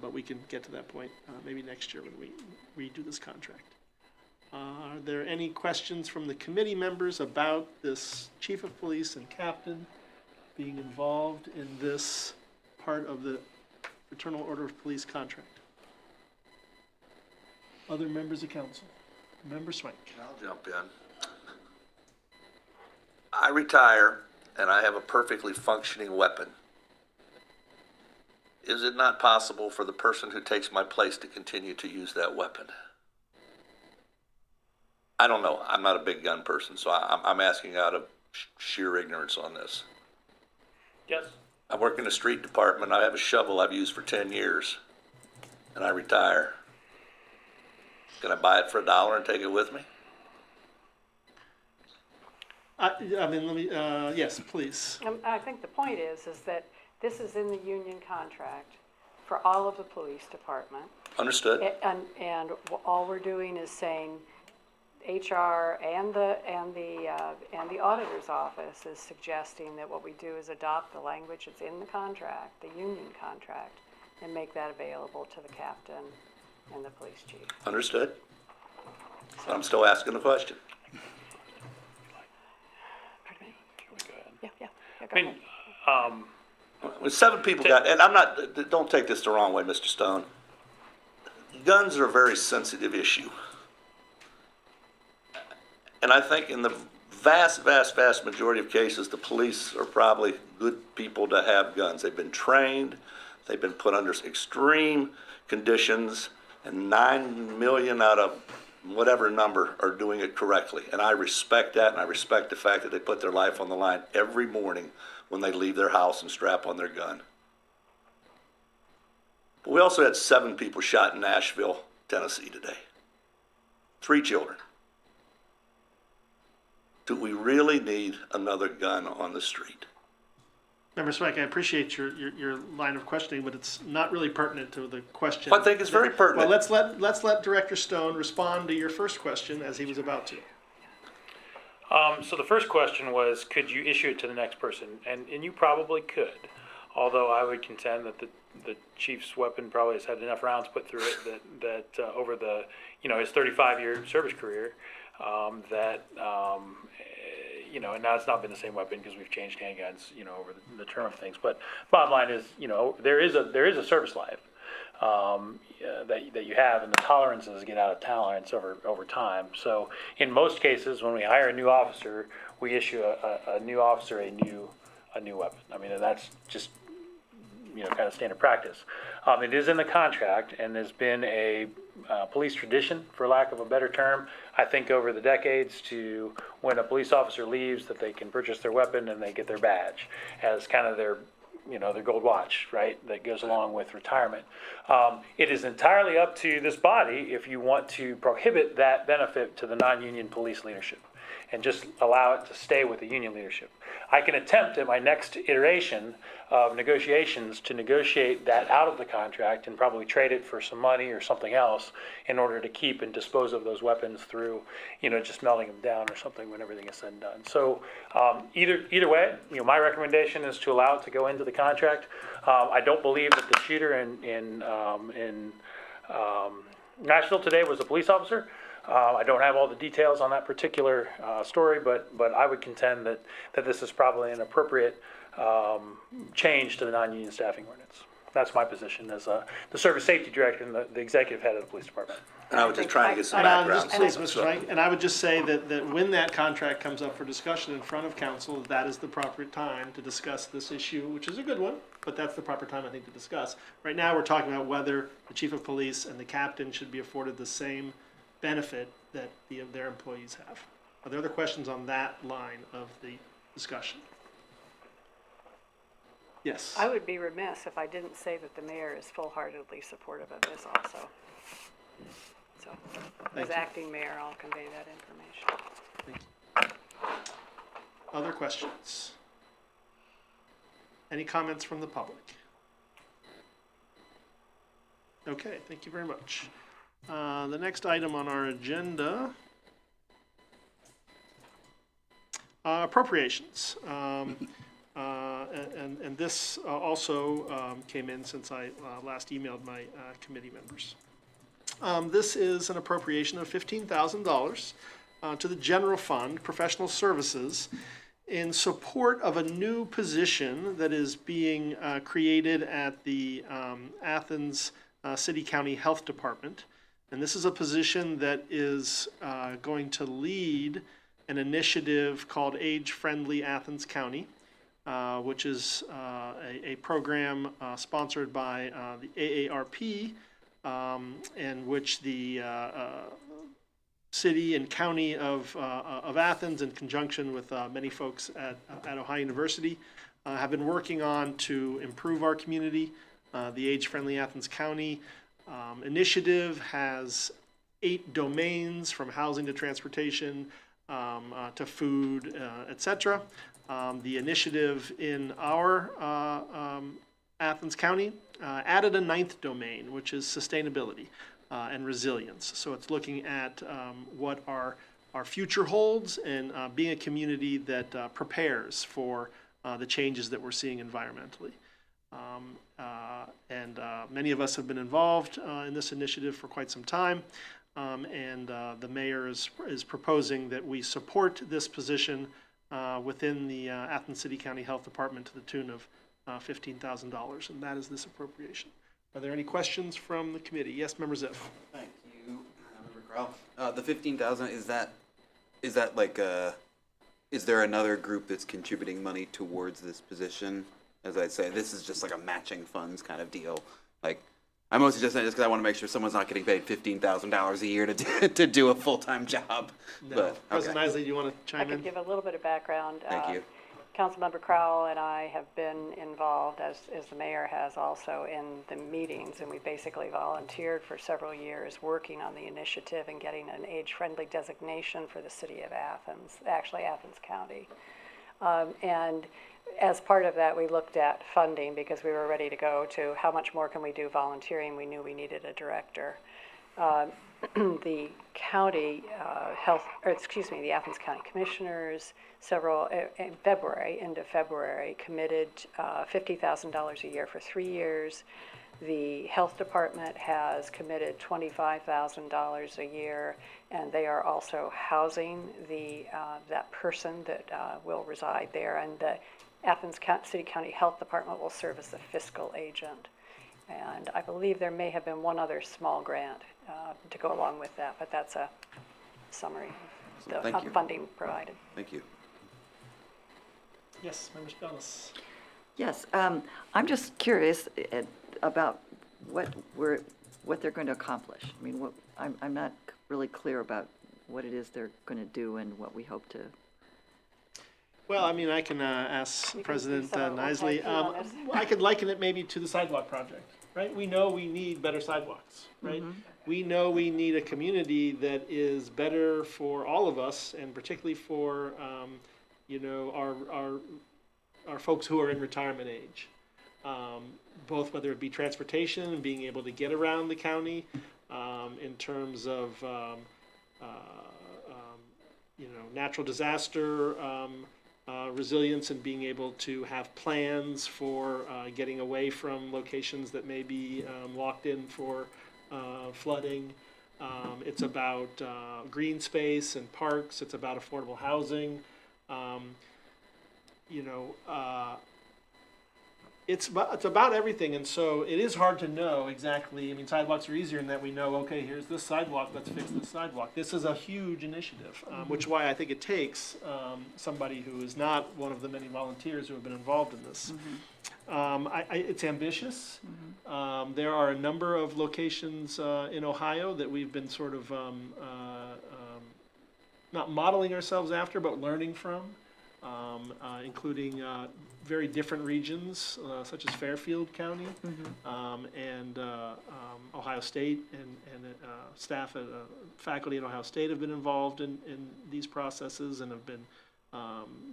F: But we can get to that point maybe next year when we redo this contract. Are there any questions from the committee members about this chief of police and captain being involved in this part of the Fraternal Order of Police contract? Other members of council? Member Swank.
C: I'll jump in. I retire and I have a perfectly functioning weapon. Is it not possible for the person who takes my place to continue to use that weapon? I don't know. I'm not a big gun person, so I'm asking out of sheer ignorance on this.
D: Yes.
C: I work in the street department. I have a shovel I've used for 10 years. and I retire, can I buy it for $1 and take it with me?
F: I mean, let me, yes, please.
H: I think the point is that this is in the union contract for all of the police department.
C: Understood?
H: And all we're doing is saying HR and the auditor's office is suggesting that what we do is adopt the language that's in the contract, the union contract, and make that available to the captain and the police chief.
C: Understood? I'm still asking the question.
H: Pardon me?
D: Go ahead.
H: Yeah,
D: I
H: go
D: mean,
H: ahead.
C: When 7 people got, and I'm not, don't take this the wrong way, Mr. Stone. Guns are a very sensitive issue. And I think in the vast majority of cases, the police are probably good people to have guns. They've been trained, they've been put under extreme conditions, and 9 million out of whatever number are doing it correctly. And I respect that, and I respect the fact that they put their life on the line every morning when they leave their house and strap on their gun. But we also had 7 people shot in Nashville, Tennessee today. 3 children. Do we really need another gun on the street?
F: Member Swank, I appreciate your line of questioning, but it's not really pertinent to the question.
C: Well, I think it's very pertinent.
F: Well, let's let Director Stone respond to your first question as he was about to.
D: so the first question was, could you issue it to the next person? And you probably could, although I would contend that the chief's weapon probably has had enough rounds put through it that over the, his 35-year service career, and now it's not been the same weapon because we've changed handguns, over the term of things. But bottom line is, there is a service life that you have, and the tolerances get out of tolerance over time. So in most cases, when we hire a new officer, we issue a new officer a new weapon. I mean, and that's just kind of standard practice. It is in the contract, and there's been a police tradition, for lack of a better term, I think over the decades, to when a police officer leaves, that they can purchase their weapon and they get their badge as kind of their gold watch, right, that goes along with retirement. It is entirely up to this body if you want to prohibit that benefit to the non-union police leadership and just allow it to stay with the union leadership. I can attempt at my next iteration of negotiations to negotiate that out of the contract and probably trade it for some money or something else in order to keep and dispose of those weapons through, just melting them down or something when everything is said and done. So either way, my recommendation is to allow it to go into the contract. I don't believe that the shooter in Nashville today was a police officer. I don't have all the details on that particular story, but I would contend that this is probably an appropriate change to the non-union staffing ordinance. That's my position as the service safety director and the executive head of the police department.
C: And I was just trying to get some
F: And
C: background.
F: please, Mr. Swank, and I would just say that when that contract comes up for discussion in front of council, that is the proper time to discuss this issue, which is a good one, but that's the proper time, I think, to discuss. Right now, we're talking about whether the chief of police and the captain should be afforded the same benefit that their employees have. Are there other questions on that line of the discussion? Yes.
H: I would be remiss if I didn't say that the mayor is full-heartedly supportive of this also. So, as acting mayor, I'll convey that information.
F: Thank you. Other questions? Any comments from the public? Okay, thank you very much. The next item on our agenda, appropriations. And this also came in since I last emailed my committee members. This is an appropriation of $15,000 to the general fund, professional services, in support of a new position that is being created at the Athens City County Health Department. And this is a position that is going to lead an initiative called Age Friendly Athens County, which is a program sponsored by the AARP, in which the city and county of Athens, in conjunction with many folks at Ohio University, have been working on to improve our community. The Age Friendly Athens County initiative has 8 domains, from housing to transportation to food, et cetera. The initiative in our Athens County added a 9th domain, which is sustainability and resilience. So it's looking at what our future holds and being a community that prepares for the changes that we're seeing environmentally. Many of us have been involved in this initiative for quite some time. The mayor is proposing that we support this position within the Athens City County Health Department to the tune of $15,000, and that is this appropriation. Are there any questions from the committee? Yes, Member Ziff.
I: Thank you, Member Crowell. The 15,000, is that like is there another group that's contributing money towards this position? As I say, this is just like a matching funds kind of deal. Like, I'm mostly just saying this because I want to make sure someone's not getting paid $15,000 a year to do a full-time job.
F: No.
I: But,
F: President
I: okay.
F: Isley, do you want to
H: I
F: chime
H: could
F: in?
H: give a little bit of background.
I: Thank you.
H: Councilmember Crowell and I have been involved, as the mayor has also, in the meetings, and we basically volunteered for several years working on the initiative and getting an age-friendly designation for the city of Athens, actually Athens County. And as part of that, we looked at funding because we were ready to go to how much more can we do volunteering. We knew we needed a director. The county the Athens County Commissioners, in February, end of February, committed $50,000 a year for 3 years. The health department has committed $25,000 a year, and they are also housing that person that will reside there. And the Athens City County Health Department will serve as the fiscal agent. And I believe there may have been one other small grant to go along with that, but that's a summary of
I: Thank
H: the
I: you.
H: funding provided.
I: Thank you.
F: Yes, Member Spellis.
E: Yes, I'm just curious about what they're going to accomplish. I mean, I'm not really clear about what it is they're going to do and what we hope to.
F: Well, I mean, I can ask
H: You can
F: President
H: see some of
F: Isley.
H: what's happening on this.
F: I could liken it maybe to the sidewalk project, right? We know we need better sidewalks, right? We know we need a community that is better for all of us, and particularly for our folks who are in retirement age. Both whether it be transportation and being able to get around the county, in terms of natural disaster resilience, and being able to have plans for getting away from locations that may be locked in for flooding. It's about green space and parks. It's about affordable housing. It's about everything, and so it is hard to know exactly. I mean, sidewalks are easier in that we know, okay, here's this sidewalk, let's fix this sidewalk. This is a huge initiative, which is why I think it takes somebody who is not one of the many volunteers who have been involved in this. It's ambitious. There are a number of locations in Ohio that we've been sort of not modeling ourselves after, but learning from, including very different regions, such as Fairfield County, and Ohio State, and staff at faculty at Ohio State have been involved in these processes, and have been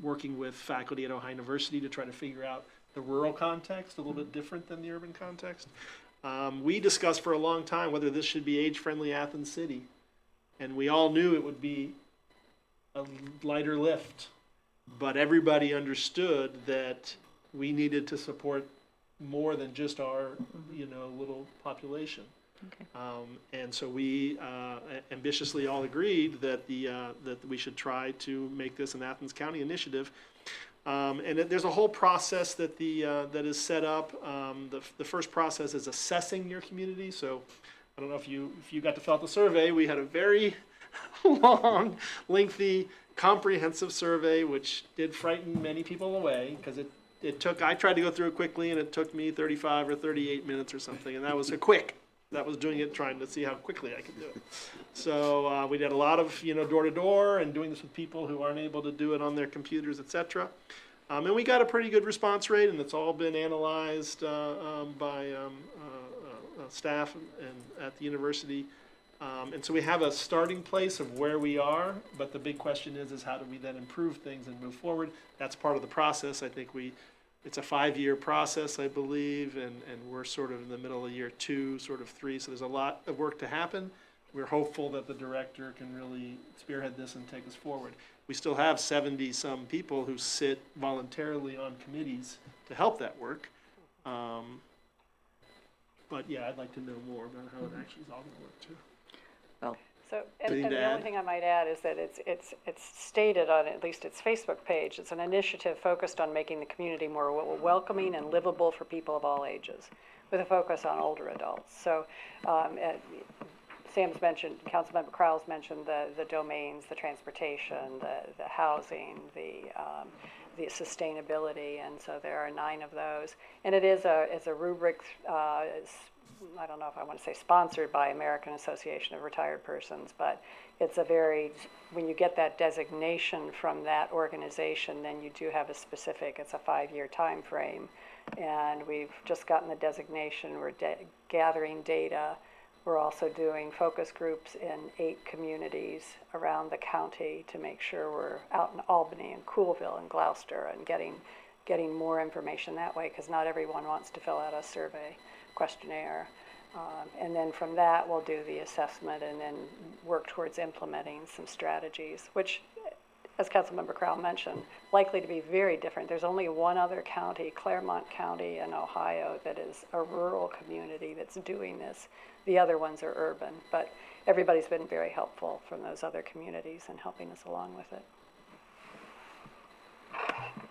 F: working with faculty at Ohio University to try to figure out the rural context, a little bit different than the urban context. We discussed for a long time whether this should be age-friendly Athens City, and we all knew it would be a lighter lift. But everybody understood that we needed to support more than just our, little population.
E: Okay.
F: And so we ambitiously all agreed that that we should try to make this an Athens County initiative. And there's a whole process that that is set up. The first process is assessing your community. So I don't know if you got to fill out the survey. We had a very long, lengthy, comprehensive survey, which did frighten many people away, because it took, I tried to go through it quickly, and it took me 35 or 38 minutes or something, and that was that was doing it, trying to see how quickly I could do it. So we did a lot of, door to door, and doing this with people who aren't able to do it on their computers, etc. And we got a pretty good response rate, and it's all been analyzed by staff and at the university. And so we have a starting place of where we are, but the big question is how do we then improve things and move forward? That's part of the process. I think it's a 5-year process, I believe, and we're sort of in the middle of year 2, sort of 3, so there's a lot of work to happen. We're hopeful that the director can really spearhead this and take us forward. We still have 70-some people who sit voluntarily on committees to help that work. But yeah, I'd like to know more about how it actually is all gonna work too.
E: Well,
H: So,
F: Anything
H: and
F: to
H: the only
F: add?
H: thing I might add is that it's stated on at least its Facebook page, it's an initiative focused on making the community more welcoming and livable for people of all ages, with a focus on older adults. So, Sam's mentioned, Councilmember Crowell's mentioned the domains, the transportation, the housing, the sustainability, and so there are 9 of those. And it's a rubric, I don't know if I want to say sponsored by American Association of Retired Persons, but it's when you get that designation from that organization, then you do have a specific, it's a 5-year time frame. And we've just gotten the designation, we're gathering data. We're also doing focus groups in 8 communities around the county to make sure we're out in Albany and Coolville and Gloucester and getting more information that way, because not everyone wants to fill out a survey questionnaire. And then from that, we'll do the assessment and then work towards implementing some strategies, which, as Councilmember Crowell mentioned, likely to be very different. There's only one other county, Claremont County in Ohio, that is a rural community that's doing this. The other ones are urban, but everybody's been very helpful from those other communities and helping us along with it.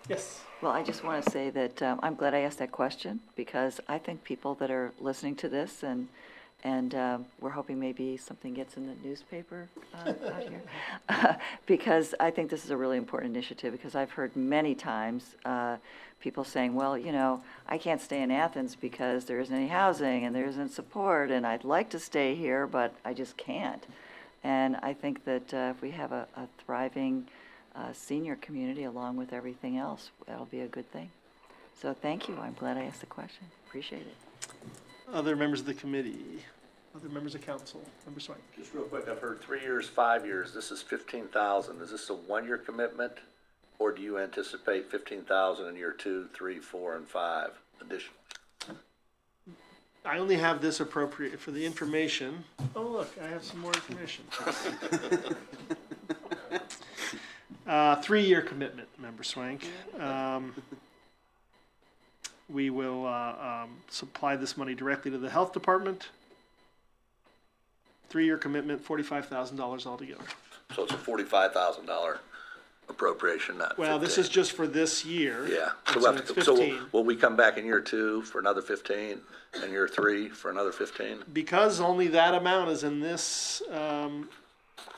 F: Yes.
E: well, I just want to say that I'm glad I asked that question, because I think people that are listening to this and we're hoping maybe something gets in the newspaper out here, because I think this is a really important initiative, because I've heard many times people saying, well, I can't stay in Athens because there isn't any housing and there isn't support, and I'd like to stay here, but I just can't. And I think that if we have a thriving senior community along with everything else, that'll be a good thing. So thank you. I'm glad I asked the question. Appreciate it.
F: Other members of the committee, other members of council, Member Swank.
C: Just real quick, I've heard 3 years, 5 years, this is 15,000. Is this a 1-year commitment? Or do you anticipate 15,000 in year 2, 3, 4, and 5 additionally?
F: I only have this appropriate for the information. Oh, look, I have some more information. 3-year commitment, Member Swank. We will supply this money directly to the health department. 3-year commitment, $45,000 altogether.
C: So it's a $45,000 appropriation, not 15.
F: Well, this is just for this year.
C: Yeah.
F: And
C: So,
F: it's
C: so
F: 15.
C: will we come back in year 2 for another 15, and year 3 for another 15?
F: Because only that amount is in this,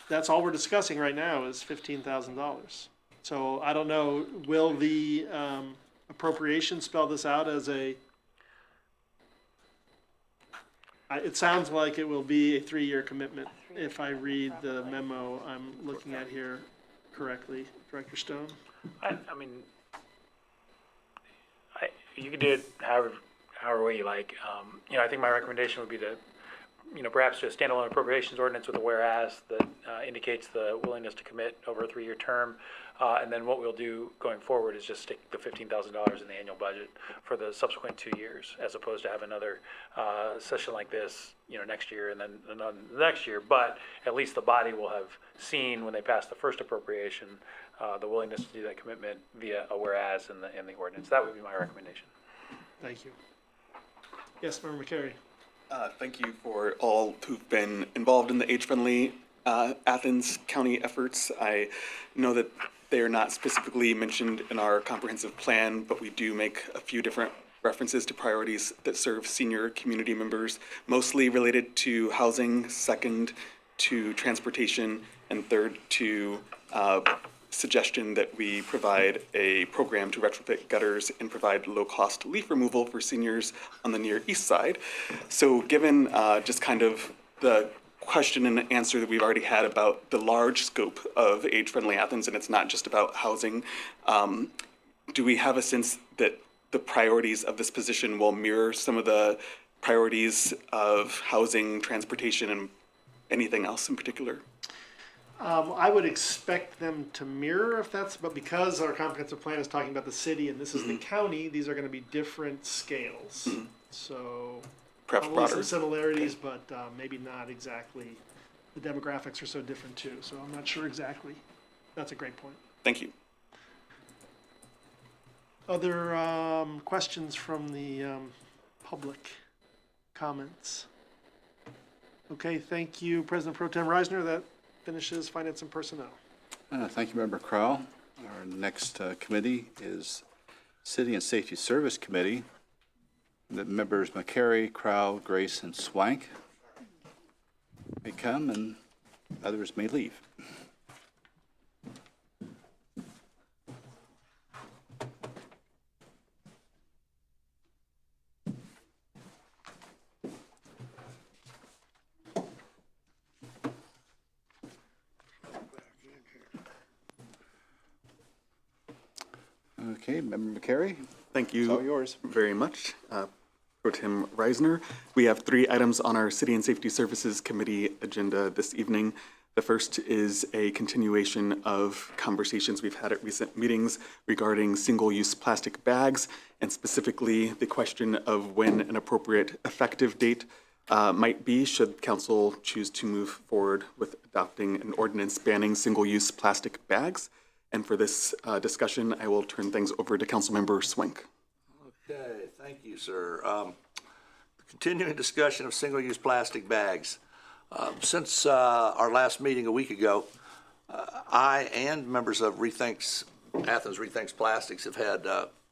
F: that's all we're discussing right now is $15,000. So I don't know, will the appropriation spell this out as it sounds like it will be a 3-year commitment if I read the memo I'm looking at here correctly. Director Stone?
D: I mean, you can do it however way you like. I think my recommendation would be to, perhaps do a standalone appropriations ordinance with a whereas that indicates the willingness to commit over a 3-year term. And then what we'll do going forward is just stick the $15,000 in the annual budget for the subsequent 2 years, as opposed to have another session like this, next year and then the next year. But at least the body will have seen, when they pass the first appropriation, the willingness to do that commitment via a whereas in the ordinance. That would be my recommendation.
F: Thank you. Yes, Member McCary.
B: Thank you for all who've been involved in the age-friendly Athens County efforts. I know that they are not specifically mentioned in our comprehensive plan, but we do make a few different references to priorities that serve senior community members, mostly related to housing, second to transportation, and third to suggestion that we provide a program to retrofit gutters and provide low-cost leaf removal for seniors on the Near East Side. So given just kind of the question and answer that we've already had about the large scope of age-friendly Athens, and it's not just about housing, do we have a sense that the priorities of this position will mirror some of the priorities of housing, transportation, and anything else in particular?
F: I would expect them to mirror if that's, but because our comprehensive plan is talking about the city and this is the county, these are going to be different scales. So
B: Perhaps
F: probably some
B: broader.
F: similarities, but maybe not exactly. The demographics are so different too, so I'm not sure exactly. That's a great point.
B: Thank you.
F: Other questions from the public comments? Okay, thank you, President Pro Tem Reisner. That finishes Finance and Personnel.
A: Thank you, Member Crowell. Our next committee is City and Safety Service Committee. The members McCary, Crowell, Grace, and Swank may come and others may leave. Okay, Member McCary,
B: Thank
A: it's all
B: you
A: yours.
B: very much, Pro Tem Reisner. We have 3 items on our City and Safety Services Committee agenda this evening. The first is a continuation of conversations we've had at recent meetings regarding single-use plastic bags, and specifically the question of when an appropriate effective date might be should council choose to move forward with adopting an ordinance banning single-use plastic bags. And for this discussion, I will turn things over to Councilmember Swank.
C: Okay, thank you, sir. Continuing discussion of single-use plastic bags. Since our last meeting a week ago, I and members of Athens Rethinks Plastics have had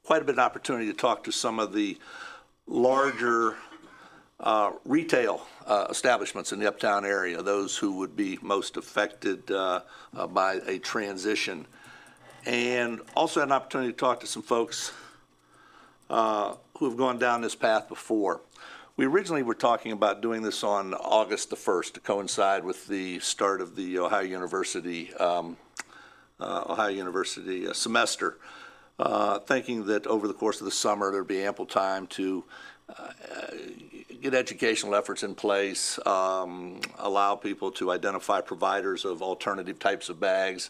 C: quite a bit of opportunity to talk to some of the larger retail establishments in the uptown area, those who would be most affected by a transition. And also had an opportunity to talk to some folks who have gone down this path before. We originally were talking about doing this on August the 1st to coincide with the start of the Ohio University semester, thinking that over the course of the summer there'd be ample time to get educational efforts in place, allow people to identify providers of alternative types of bags,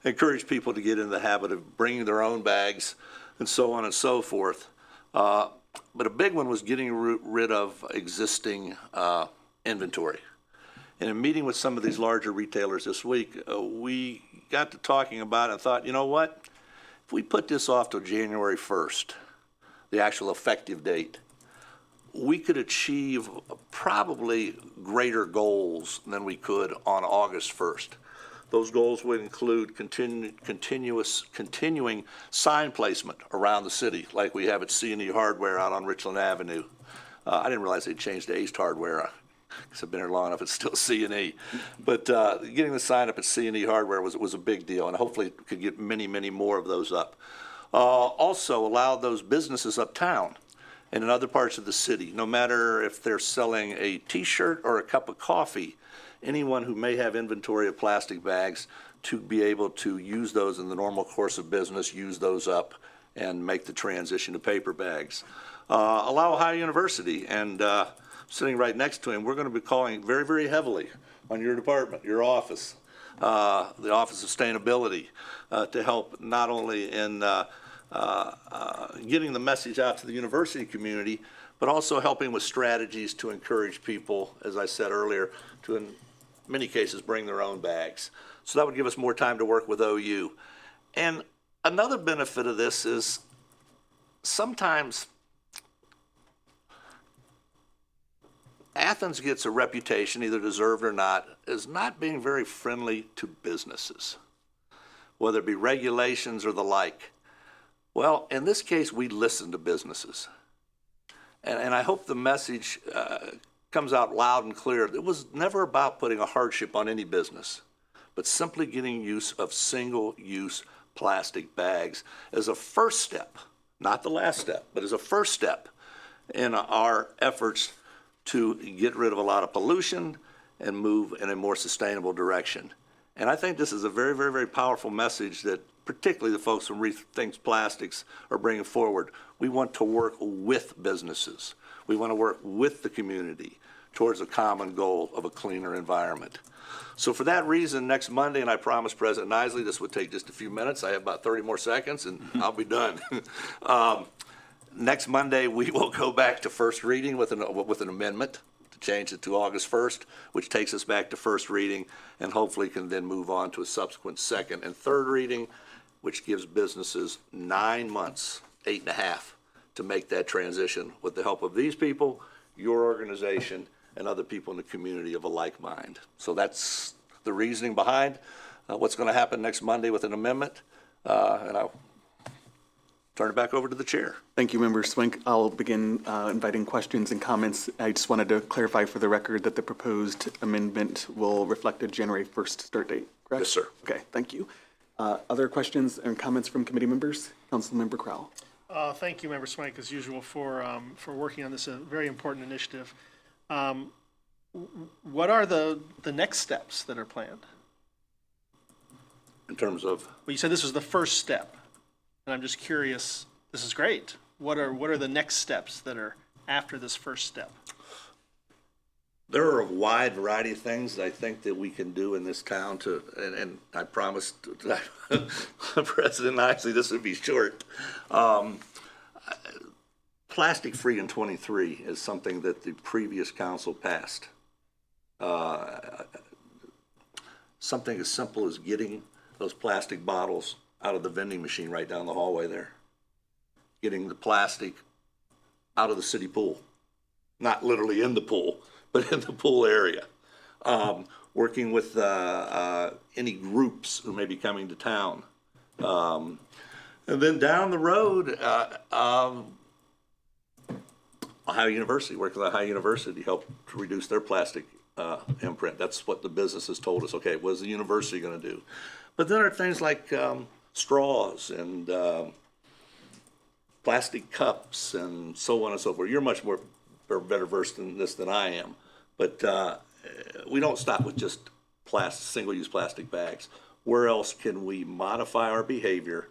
C: encourage people to get in the habit of bringing their own bags, and so on and so forth. But a big one was getting rid of existing inventory. And in meeting with some of these larger retailers this week, we got to talking about it and thought, you know what? If we put this off till January 1st, the actual effective date, we could achieve probably greater goals than we could on August 1st. Those goals would include continuing sign placement around the city, like we have at C&E Hardware out on Richland Avenue. I didn't realize they'd changed to Ace Hardware, because I've been here long enough, it's still C&E. But getting the sign up at C&E Hardware was a big deal, and hopefully could get many, many more of those up. Also allow those businesses uptown and in other parts of the city, no matter if they're selling a T-shirt or a cup of coffee, anyone who may have inventory of plastic bags to be able to use those in the normal course of business, use those up, and make the transition to paper bags. Allow Ohio University, and sitting right next to him, we're going to be calling very, very heavily on your department, your office, the Office of Sustainability, to help not only in getting the message out to the university community, but also helping with strategies to encourage people, as I said earlier, to in many cases bring their own bags. So that would give us more time to work with OU. And another benefit of this is sometimes Athens gets a reputation, either deserved or not, as not being very friendly to businesses, whether it be regulations or the like. Well, in this case, we listen to businesses. And I hope the message comes out loud and clear. It was never about putting a hardship on any business, but simply getting use of single-use plastic bags as a first step, not the last step, but as a first step in our efforts to get rid of a lot of pollution and move in a more sustainable direction. And I think this is a very, very, very powerful message that particularly the folks from Rethinks Plastics are bringing forward. We want to work with businesses. We want to work with the community towards a common goal of a cleaner environment. So for that reason, next Monday, and I promised President Isley this would take just a few minutes. I have about 30 more seconds, and I'll be done. Next Monday, we will go back to first reading with an amendment to change it to August 1st, which takes us back to first reading, and hopefully can then move on to a subsequent second and third reading, which gives businesses 9 months, 8.5, to make that transition with the help of these people, your organization, and other people in the community of a like mind. So that's the reasoning behind what's going to happen next Monday with an amendment, and I'll turn it back over to the chair.
B: Thank you, Member Swink. I'll begin inviting questions and comments. I just wanted to clarify for the record that the proposed amendment will reflect a January 1st start date, correct?
C: Yes, sir.
B: Okay, thank you. Other questions and comments from committee members? Councilmember Crowell.
F: Thank you, Member Swank, as usual, for working on this very important initiative. What are the next steps that are planned?
C: In terms of,
F: Well, you said this was the first step, and I'm just curious. This is great. What are the next steps that are after this first step?
C: there are a wide variety of things that I think that we can do in this town to, and I promised President Isley this would be short. Plastic-free in 23 is something that the previous council passed. Something as simple as getting those plastic bottles out of the vending machine right down the hallway there. Getting the plastic out of the city pool. Not literally in the pool, but in the pool area. Working with any groups who may be coming to town. And then down the road, Ohio University, working with Ohio University to help to reduce their plastic imprint. That's what the business has told us. Okay, what is the university going to do? But then there are things like straws and plastic cups and so on and so forth. You're much more or better versed in this than I am. But we don't stop with just single-use plastic bags. Where else can we modify our behavior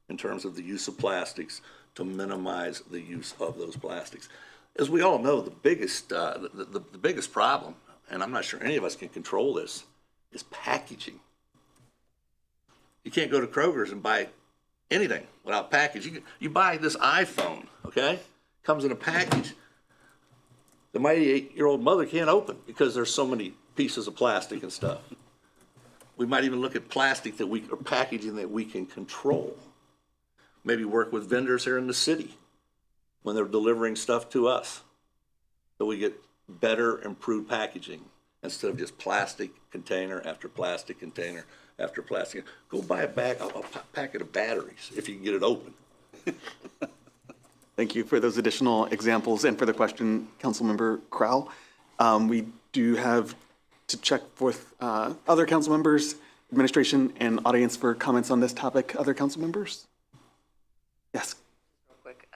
C: in terms of the use of plastics to minimize the use of those plastics? As we all know, the biggest problem, and I'm not sure any of us can control this, is packaging. You can't go to Kroger's and buy anything without package. You buy this iPhone, okay? Comes in a package that my 88-year-old mother can't open because there's so many pieces of plastic and stuff. We might even look at plastic or packaging that we can control. Maybe work with vendors here in the city when they're delivering stuff to us, so we get better, improved packaging instead of just plastic container after plastic container after plastic. Go buy a packet of batteries if you can get it open.
B: Thank you for those additional examples and for the question, Councilmember Crowell. We do have to check with other council members, administration, and audience for comments on this topic. Other council members? Yes.
E: Real quick,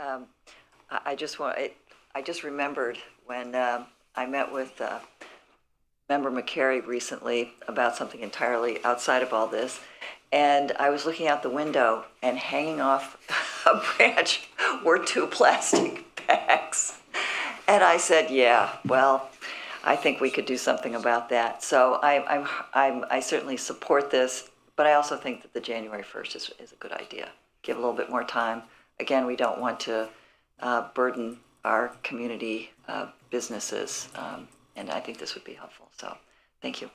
E: I just remembered when I met with Member McCary recently about something entirely outside of all this, and I was looking out the window, and hanging off a branch were 2 plastic bags. And I said, yeah, well, I think we could do something about that. So I certainly support this, but I also think that the January 1st is a good idea. Give a little bit more time. Again, we don't want to burden our community businesses, and I think this would be helpful. So thank you.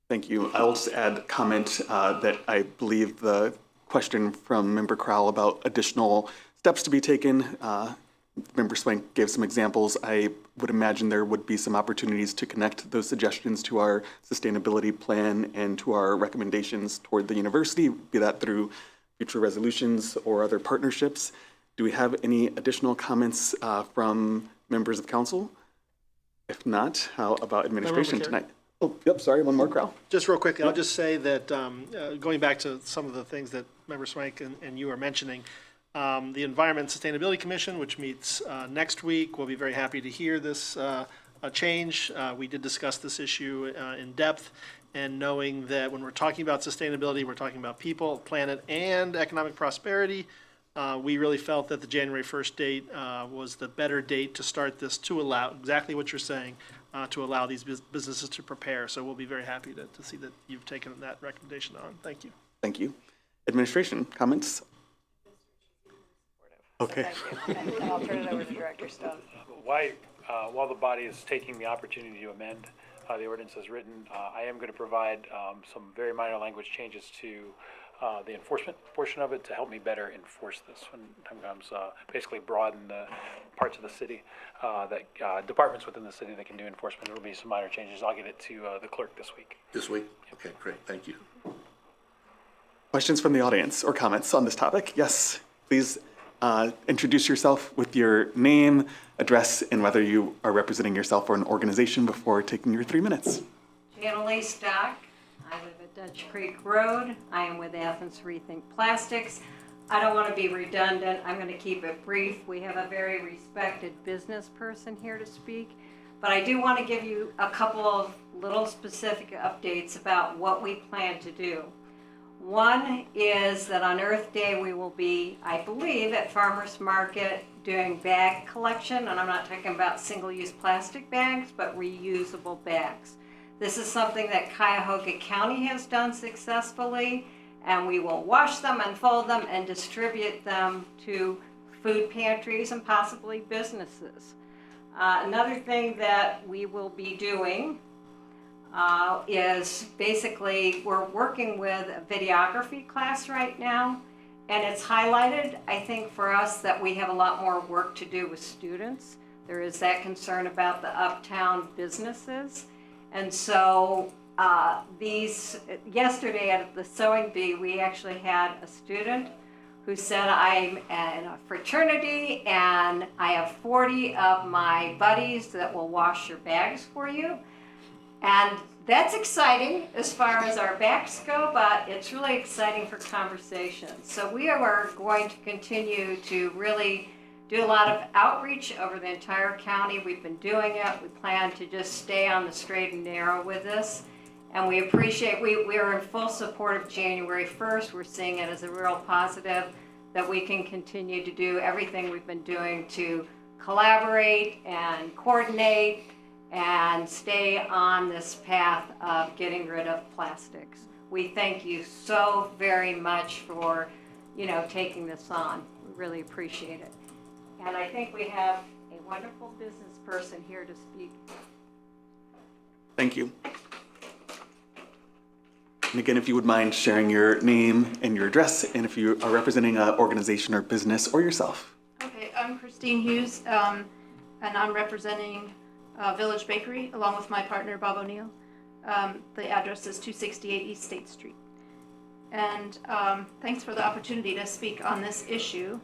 B: Thank you. I'll just add a comment that I believe the question from Member Crowell about additional steps to be taken. Member Swank gave some examples. I would imagine there would be some opportunities to connect those suggestions to our sustainability plan and to our recommendations toward the university, be that through future resolutions or other partnerships. Do we have any additional comments from members of council? If not, how about administration tonight? Oh, yep, sorry, one more, Crowell.
F: Just real quickly, I'll just say that going back to some of the things that Member Swank and you are mentioning, the Environment and Sustainability Commission, which meets next week, will be very happy to hear this change. We did discuss this issue in depth, and knowing that when we're talking about sustainability, we're talking about people, planet, and economic prosperity. We really felt that the January 1st date was the better date to start this, to allow, exactly what you're saying, to allow these businesses to prepare. So we'll be very happy to see that you've taken that recommendation on. Thank you.
B: Thank you. Administration, comments? Okay.
H: Thank you. And I'll turn it over to Director Stone.
D: While the body is taking the opportunity to amend the ordinance as written, I am going to provide some very minor language changes to the enforcement portion of it to help me better enforce this when time comes. Basically broaden the parts of the city, departments within the city that can do enforcement. There will be some minor changes. I'll get it to the clerk this week.
C: This week? Okay, great, thank you.
B: Questions from the audience or comments on this topic? Yes, please introduce yourself with your name, address, and whether you are representing yourself or an organization before taking your 3 minutes.
J: Janice Stock. I live at Dutch Creek Road. I am with Athens Rethink Plastics. I don't want to be redundant. I'm going to keep it brief. We have a very respected business person here to speak, but I do want to give you a couple of little specific updates about what we plan to do. One is that on Earth Day we will be, I believe, at Farmers Market doing bag collection, and I'm not talking about single-use plastic bags, but reusable bags. This is something that Cuyahoga County has done successfully, and we will wash them and fold them and distribute them to food pantries and possibly businesses. Another thing that we will be doing is basically we're working with a videography class right now, and it's highlighted, I think, for us that we have a lot more work to do with students. There is that concern about the uptown businesses. And so yesterday at the sewing bee, we actually had a student who said, I'm in a fraternity and I have 40 of my buddies that will wash your bags for you. And that's exciting as far as our backs go, but it's really exciting for conversations. So we are going to continue to really do a lot of outreach over the entire county. We've been doing it. We plan to just stay on the straight and narrow with this. And we appreciate, we are in full support of January 1st. We're seeing it as a real positive that we can continue to do everything we've been doing to collaborate and coordinate and stay on this path of getting rid of plastics. We thank you so very much for, taking this on. We really appreciate it. And I think we have a wonderful business person here to speak.
B: Thank you. And again, if you would mind sharing your name and your address, and if you are representing an organization or business or yourself.
K: Okay, I'm Christine Hughes, and I'm representing Village Bakery along with my partner Bob O'Neill. The address is 268 East State Street. And thanks for the opportunity to speak on this issue.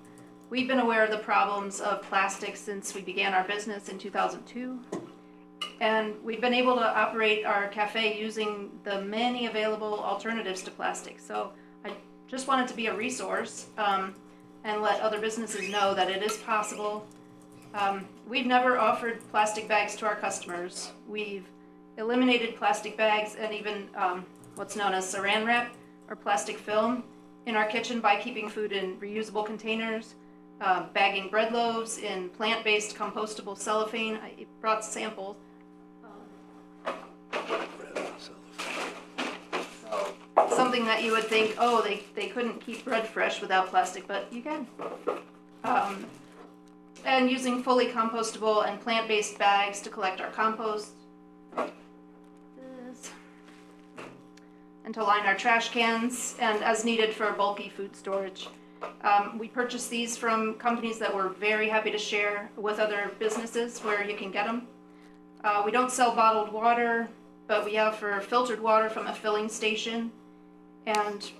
K: We've been aware of the problems of plastic since we began our business in 2002. And we've been able to operate our cafe using the many available alternatives to plastic. So I just wanted to be a resource and let other businesses know that it is possible. We've never offered plastic bags to our customers. We've eliminated plastic bags and even what's known as saran wrap or plastic film in our kitchen by keeping food in reusable containers, bagging bread loaves in plant-based compostable cellophane. I brought samples. So something that you would think, oh, they couldn't keep bread fresh without plastic, but you can. And using fully compostable and plant-based bags to collect our compost. And to line our trash cans, and as needed for bulky food storage. We purchased these from companies that we're very happy to share with other businesses where you can get them. We don't sell bottled water, but we offer filtered water from a filling station. And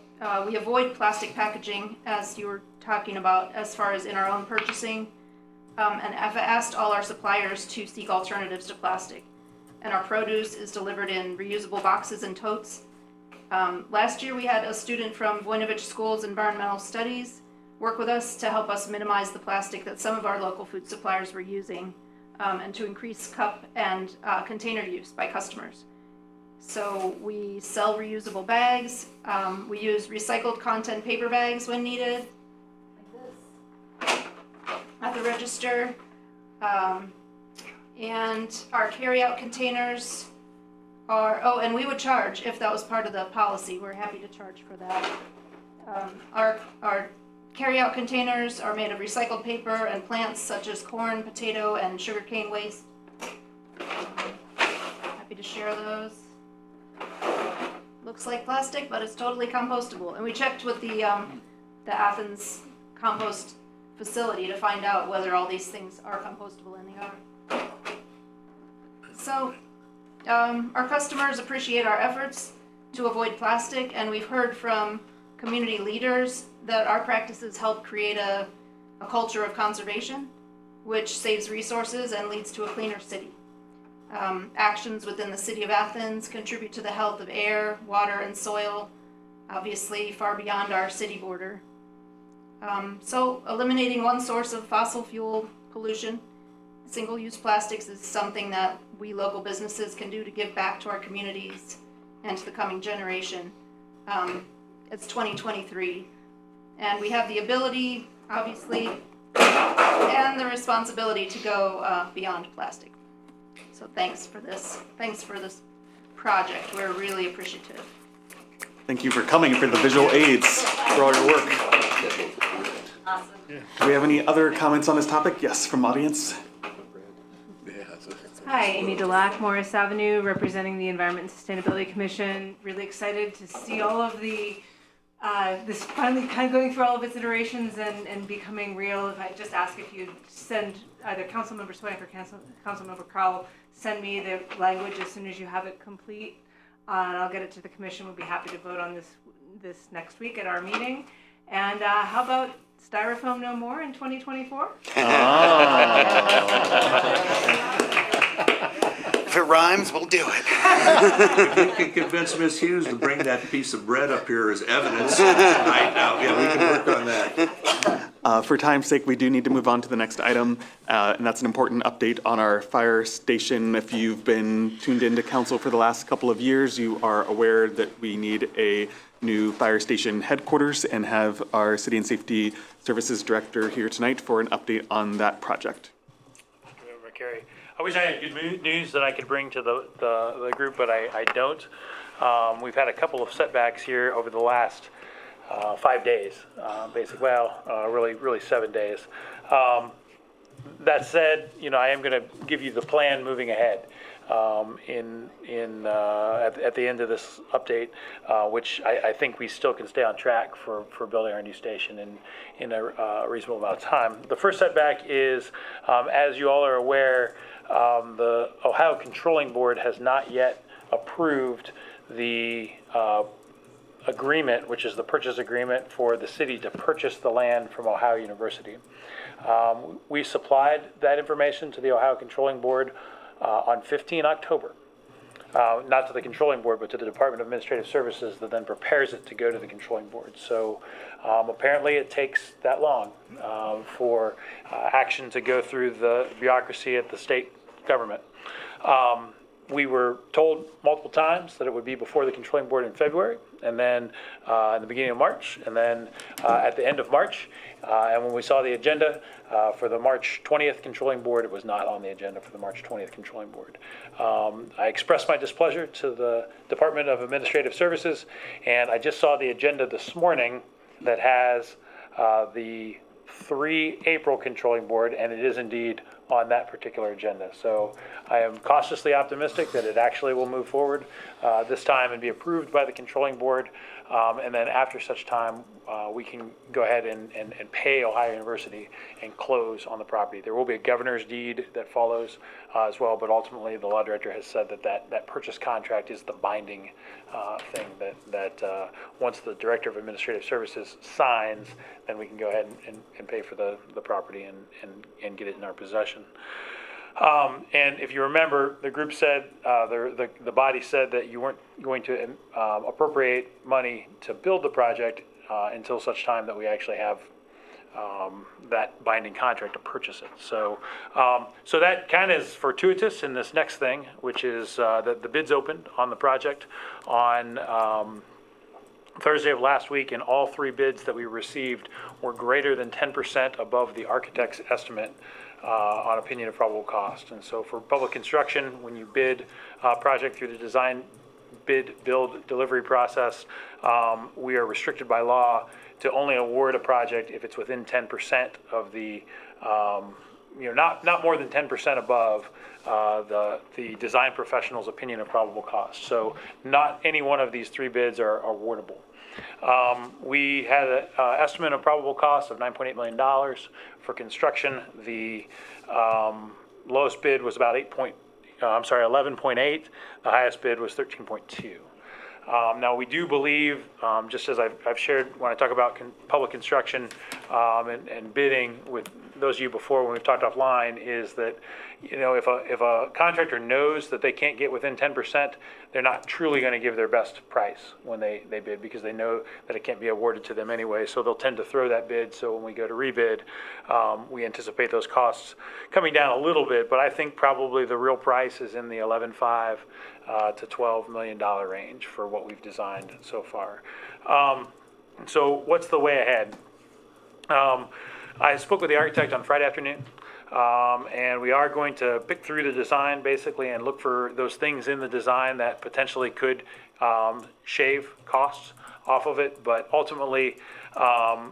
K: we avoid plastic packaging, as you were talking about, as far as in our own purchasing. And I've asked all our suppliers to seek alternatives to plastic. And our produce is delivered in reusable boxes and totes. Last year we had a student from Voinovich School's Environmental Studies work with us to help us minimize the plastic that some of our local food suppliers were using and to increase cup and container use by customers. So we sell reusable bags. We use recycled content paper bags when needed, like this. the register. And our carryout containers are, oh, and we would charge if that was part of the policy. We're happy to charge for that. Our carryout containers are made of recycled paper and plants such as corn, potato, and sugarcane waste. Happy to share those. Looks like plastic, but it's totally compostable. And we checked with the Athens compost facility to find out whether all these things are compostable, and they are. So, our customers appreciate our efforts to avoid plastic, and we've heard from community leaders that our practices help create a culture of conservation, which saves resources and leads to a cleaner city. Actions within the city of Athens contribute to the health of air, water, and soil, obviously far beyond our city border. So eliminating one source of fossil fuel pollution, single-use plastics, is something that we local businesses can do to give back to our communities and to the coming generation. It's 2023, and we have the ability, obviously, and the responsibility to go beyond plastic. So thanks for this. Thanks for this project. We're really appreciative.
B: Thank you for coming, for the visual aids, for all your work.
J: Awesome.
B: Do we have any other comments on this topic? Yes, from audience.
L: Hi, Amy Delac, Morris Avenue, representing the Environment and Sustainability Commission. Really excited to see all of the, this finally kind of going through all of its iterations and becoming real. If I just ask if you'd send either Councilmember Swank or Councilmember Crowell, send me the language as soon as you have it complete. And I'll get it to the commission. We'll be happy to vote on this next week at our meeting. And how about styrofoam no more in 2024?
M: If it rhymes, we'll do it.
C: If you can convince Ms. Hughes to bring that piece of bread up here as evidence tonight, now, yeah, we can work on that.
B: For time's sake, we do need to move on to the next item, and that's an important update on our fire station. If you've been tuned into council for the last couple of years, you are aware that we need a new fire station headquarters and have our City and Safety Services Director here tonight for an update on that project.
D: Member Carey. I wish I had good news that I could bring to the group, but I don't. We've had a couple of setbacks here over the last 5 days, basically. Well, really 7 days. That said, I am going to give you the plan moving ahead at the end of this update, which I think we still can stay on track for building our new station in a reasonable amount of time. The first setback is, as you all are aware, the Ohio Controlling Board has not yet approved the agreement, which is the purchase agreement for the city to purchase the land from Ohio University. We supplied that information to the Ohio Controlling Board on 15 October. Not to the Controlling Board, but to the Department of Administrative Services that then prepares it to go to the Controlling Board. So apparently it takes that long for action to go through the bureaucracy at the state government. We were told multiple times that it would be before the Controlling Board in February, and then in the beginning of March, and then at the end of March. And when we saw the agenda for the March 20th Controlling Board, it was not on the agenda for the March 20th Controlling Board. I expressed my displeasure to the Department of Administrative Services, and I just saw the agenda this morning that has the 3 April Controlling Board, and it is indeed on that particular agenda. So I am cautiously optimistic that it actually will move forward this time and be approved by the Controlling Board. And then after such time, we can go ahead and pay Ohio University and close on the property. There will be a governor's deed that follows as well, but ultimately the law director has said that purchase contract is the binding thing that once the Director of Administrative Services signs, then we can go ahead and pay for the property and get it in our possession. And if you remember, the group said, the body said that you weren't going to appropriate money to build the project until such time that we actually have that binding contract to purchase it. So so that kind of is fortuitous in this next thing, which is that the bids opened on the project on Thursday of last week, and all three bids that we received were greater than 10% above the architect's estimate on opinion of probable cost. And so for public construction, when you bid a project through the design, bid, build, delivery process, we are restricted by law to only award a project if it's within 10% of the, not more than 10% above the design professional's opinion of probable cost. So not any one of these three bids are awardable. We had an estimate of probable cost of $9.8 million for construction. The lowest bid was about 11.8. The highest bid was 13.2. Now, we do believe, just as I've shared when I talk about public construction and bidding with those of you before when we've talked offline, is that, if a contractor knows that they can't get within 10%, they're not truly going to give their best price when they bid, because they know that it can't be awarded to them anyway. So they'll tend to throw that bid. So when we go to rebid, we anticipate those costs coming down a little bit, but I think probably the real price is in the $11.5 to $12 million range for what we've designed so far. So what's the way ahead? I spoke with the architect on Friday afternoon, and we are going to pick through the design basically and look for those things in the design that potentially could shave costs off of it, but ultimately,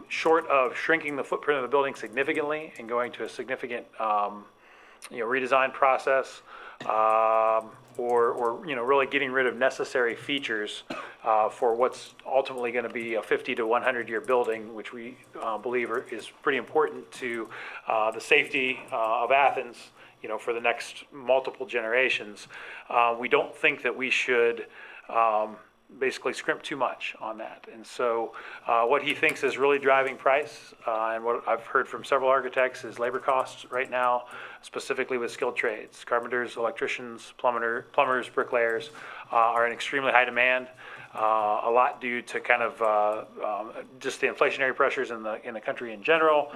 D: short of shrinking the footprint of the building significantly and going to a significant redesign process, or really getting rid of necessary features for what's ultimately going to be a 50 to 100 year building, which we believe is pretty important to the safety of Athens, for the next multiple generations. We don't think that we should basically scrimp too much on that. And so what he thinks is really driving price, and what I've heard from several architects, is labor costs right now, specifically with skilled trades. Carpenters, electricians, plumbers, bricklayers are in extremely high demand, a lot due to kind of just the inflationary pressures in the country in general,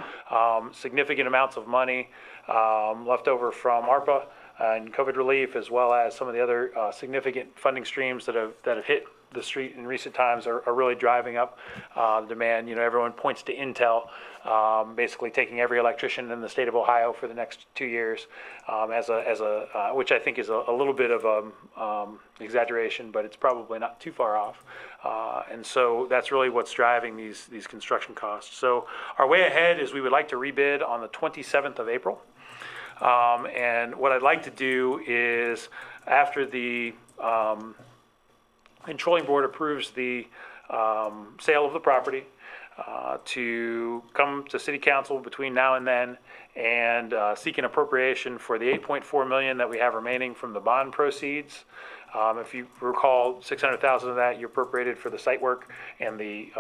D: significant amounts of money left over from ARPA and COVID relief, as well as some of the other significant funding streams that have hit the street in recent times are really driving up the demand. Everyone points to Intel basically taking every electrician in the state of Ohio for the next 2 years which I think is a little bit of exaggeration, but it's probably not too far off. And so that's really what's driving these construction costs. So our way ahead is we would like to rebid on the 27th of April. And what I'd like to do is, after the controlling board approves the sale of the property, to come to city council between now and then and seek an appropriation for the $8.4 million that we have remaining from the bond proceeds. If you recall, $600,000 of that you appropriated for the site work and the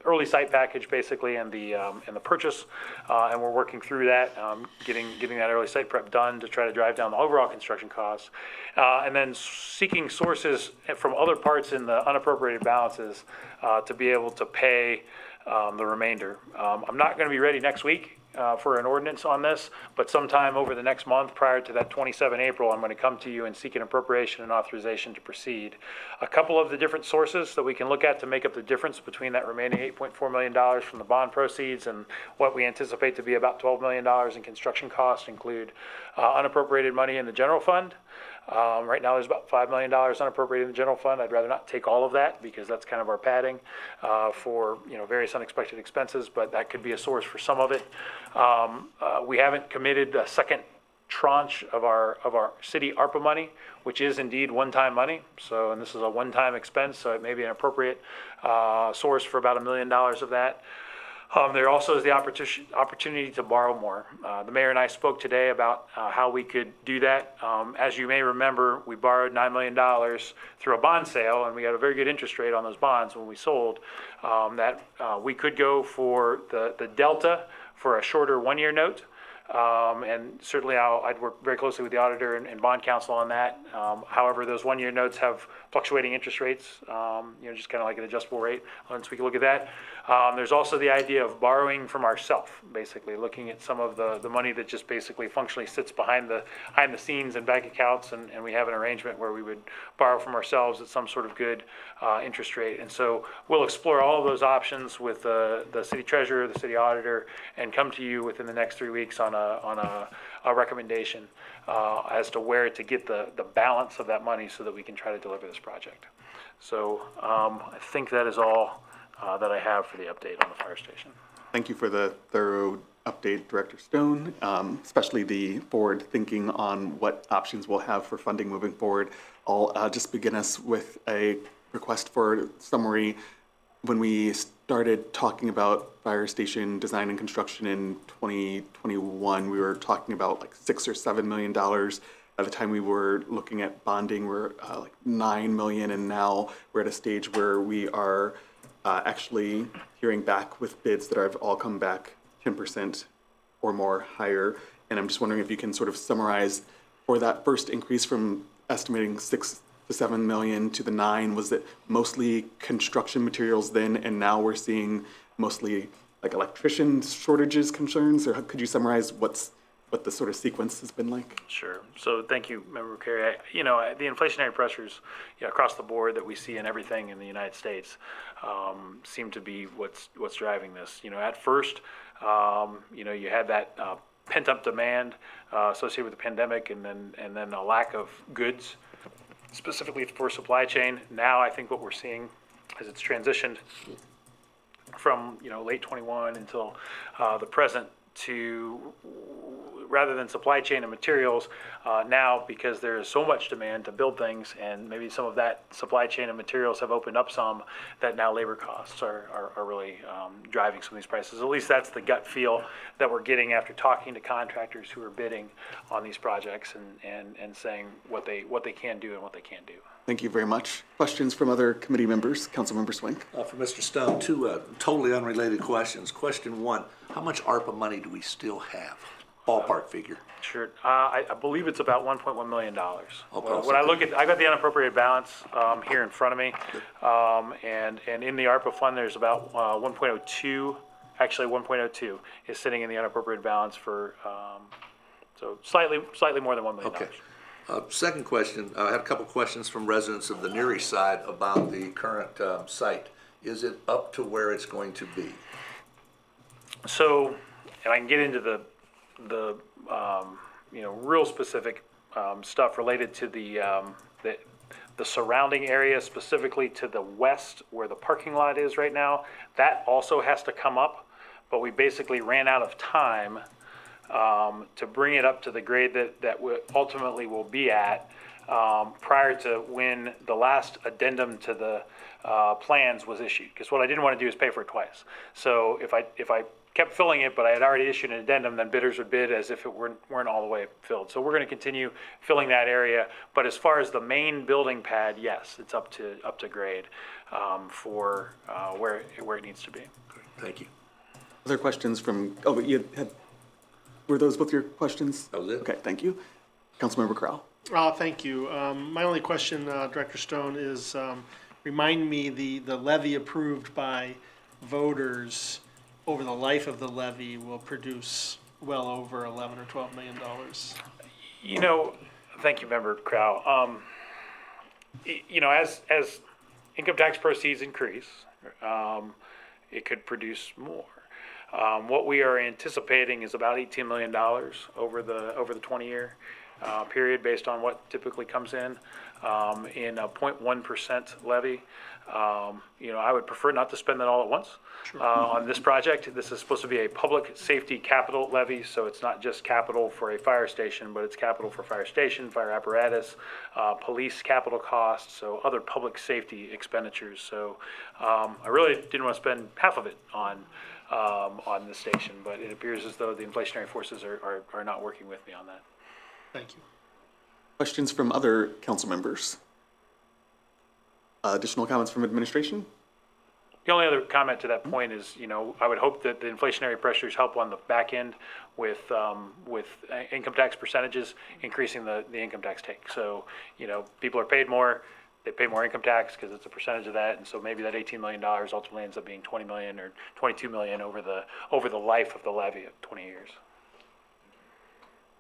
D: early site package basically, and the purchase, and we're working through that, getting that early site prep done to try to drive down the overall construction costs, and then seeking sources from other parts in the unappropriated balances to be able to pay the remainder. I'm not going to be ready next week for an ordinance on this, but sometime over the next month prior to that 27 April, I'm going to come to you and seek an appropriation and authorization to proceed. A couple of the different sources that we can look at to make up the difference between that remaining $8.4 million from the bond proceeds and what we anticipate to be about $12 million in construction costs include unappropriated money in the general fund. Right now there's about $5 million unappropriated in the general fund. I'd rather not take all of that because that's kind of our padding for various unexpected expenses, but that could be a source for some of it. We haven't committed a second tranche of our city ARPA money, which is indeed one-time money. So, and this is a one-time expense, so it may be an appropriate source for about $1 million of that. There also is the opportunity to borrow more. The mayor and I spoke today about how we could do that. As you may remember, we borrowed $9 million through a bond sale, and we got a very good interest rate on those bonds when we sold. We could go for the delta for a shorter one-year note, And certainly I'd work very closely with the auditor and bond counsel on that. However, those one-year notes have fluctuating interest rates, just kind of like an adjustable rate, so we can look at that. There's also the idea of borrowing from ourselves, basically looking at some of the money that just basically functionally sits behind the scenes in bank accounts, and we have an arrangement where we would borrow from ourselves at some sort of good interest rate. And so we'll explore all of those options with the city treasurer, the city auditor, and come to you within the next 3 weeks on a recommendation as to where to get the balance of that money so that we can try to deliver this project. So I think that is all that I have for the update on the fire station.
B: Thank you for the thorough update, Director Stone, especially the forward thinking on what options we'll have for funding moving forward. I'll just begin us with a request for summary. When we started talking about fire station design and construction in 2021, we were talking about like $6 or $7 million. By the time we were looking at bonding, we're like $9 million, and now we're at a stage where we are actually hearing back with bids that have all come back 10% or more higher. And I'm just wondering if you can sort of summarize for that first increase from estimating 6 to 7 million to the 9, was it mostly construction materials then, and now we're seeing mostly like electrician shortages concerns, or could you summarize what the sort of sequence has been like?
D: Sure. So thank you, Member Carey. The inflationary pressures across the board that we see in everything in the United States seem to be what's driving this. At first, you had that pent-up demand associated with the pandemic, and then a lack of goods, specifically for supply chain. Now I think what we're seeing as it's transitioned from late 21 until the present to, rather than supply chain and materials, now because there is so much demand to build things, and maybe some of that supply chain and materials have opened up some, that now labor costs are really driving some of these prices. At least that's the gut feel that we're getting after talking to contractors who are bidding on these projects and saying what they can do and what they can't do.
B: Thank you very much. Questions from other committee members? Councilmember Swink.
C: For Mr. Stone, two totally unrelated questions. Question one, how much ARPA money do we still have? Ballpark figure.
D: Sure. I believe it's about $1.1 million.
C: Okay.
D: When I look at, I got the unappropriated balance here in front of me, and in the ARPA fund, there's about 1.02. Actually, 1.02 is sitting in the unappropriated balance for, so slightly more than $1 million.
C: Okay. Second question, I had a couple questions from residents of the Neary side about the current site. Is it up to where it's going to be?
D: So, and I can get into the real specific stuff related to the surrounding area, specifically to the west where the parking lot is right now. That also has to come up, but we basically ran out of time to bring it up to the grade that ultimately will be at prior to when the last addendum to the plans was issued. Because what I didn't want to do is pay for it twice. So if I kept filling it, but I had already issued an addendum, then bidders would bid as if it weren't all the way filled. So we're going to continue filling that area. But as far as the main building pad, yes, it's up to grade for where it needs to be.
C: Thank you.
B: Other questions from, but you had, were those both your questions?
C: That was it.
B: Okay, thank you. Councilmember Crowell.
F: Thank you. My only question, Director Stone, is remind me the levy approved by voters over the life of the levy will produce well over 11 or $12 million.
D: Thank you, Member Crow. As income tax proceeds increase, it could produce more. What we are anticipating is about $18 million over the 20-year period, based on what typically comes in a 0.1% levy. I would prefer not to spend that all at once on this project. This is supposed to be a public safety capital levy, so it's not just capital for a fire station, but it's capital for fire station, fire apparatus, police capital costs, so other public safety expenditures. So I really didn't want to spend half of it on the station, but it appears as though the inflationary forces are not working with me on that.
F: Thank you.
B: Questions from other council members? Additional comments from administration?
D: The only other comment to that point is, I would hope that the inflationary pressures help on the back end with income tax percentages, increasing the income tax take. So, people are paid more, they pay more income tax because it's a percentage of that, and so maybe that $18 million ultimately ends up being 20 million or 22 million over the life of the levy of 20 years.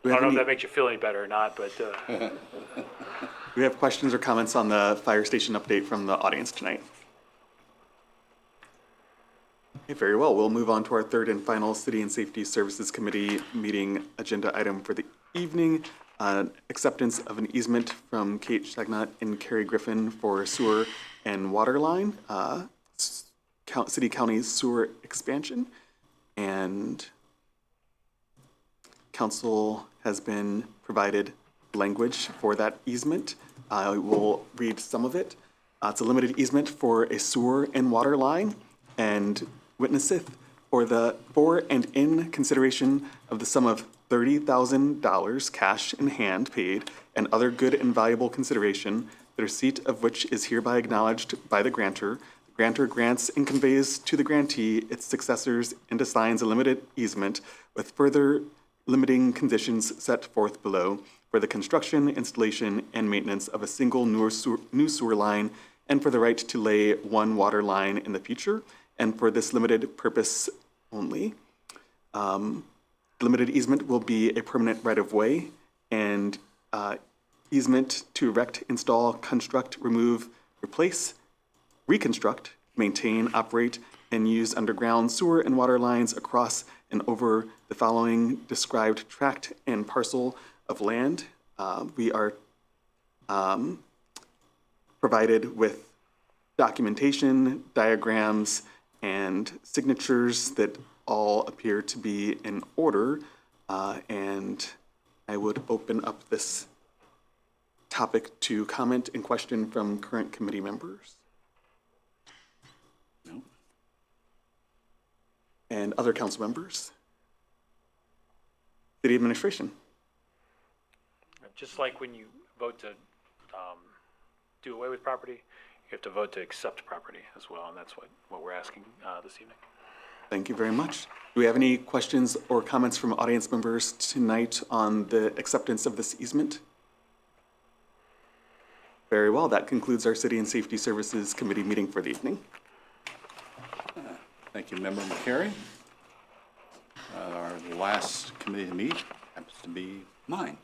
D: I don't know if that makes you feel any better or not, but.
B: Do we have questions or comments on the fire station update from the audience tonight? Okay, very well. We'll move on to our third and final City and Safety Services Committee meeting agenda item for the evening. Acceptance of an easement from Kate Shagnott and Carrie Griffin for sewer and water line, City County's sewer expansion. And council has been provided language for that easement. I will read some of it. It's a limited easement for a sewer and water line, and witnesseth for and in consideration of the sum of $30,000 cash in hand paid and other good and valuable consideration, the receipt of which is hereby acknowledged by the grantor. The grantor grants and conveys to the grantee, its successors, and assigns a limited easement with further limiting conditions set forth below for the construction, installation, and maintenance of a single new sewer line, and for the right to lay one water line in the future, and for this limited purpose only. Limited easement will be a permanent right-of-way, and easement to erect, install, construct, remove, replace, reconstruct, maintain, operate, and use underground sewer and water lines across and over the following described tract and parcel of land. We are provided with documentation, diagrams, and signatures that all appear to be in order. And I would open up this topic to comment and question from current committee members. No. And other council members. City administration.
D: Just like when you vote to do away with property, you have to vote to accept property as well, and that's what we're asking this evening.
B: Thank you very much. Do we have any questions or comments from audience members tonight on the acceptance of this easement? Very well, that concludes our City and Safety Services Committee meeting for the evening.
A: Thank you, Member McCary. Our last committee to meet happens to be mine.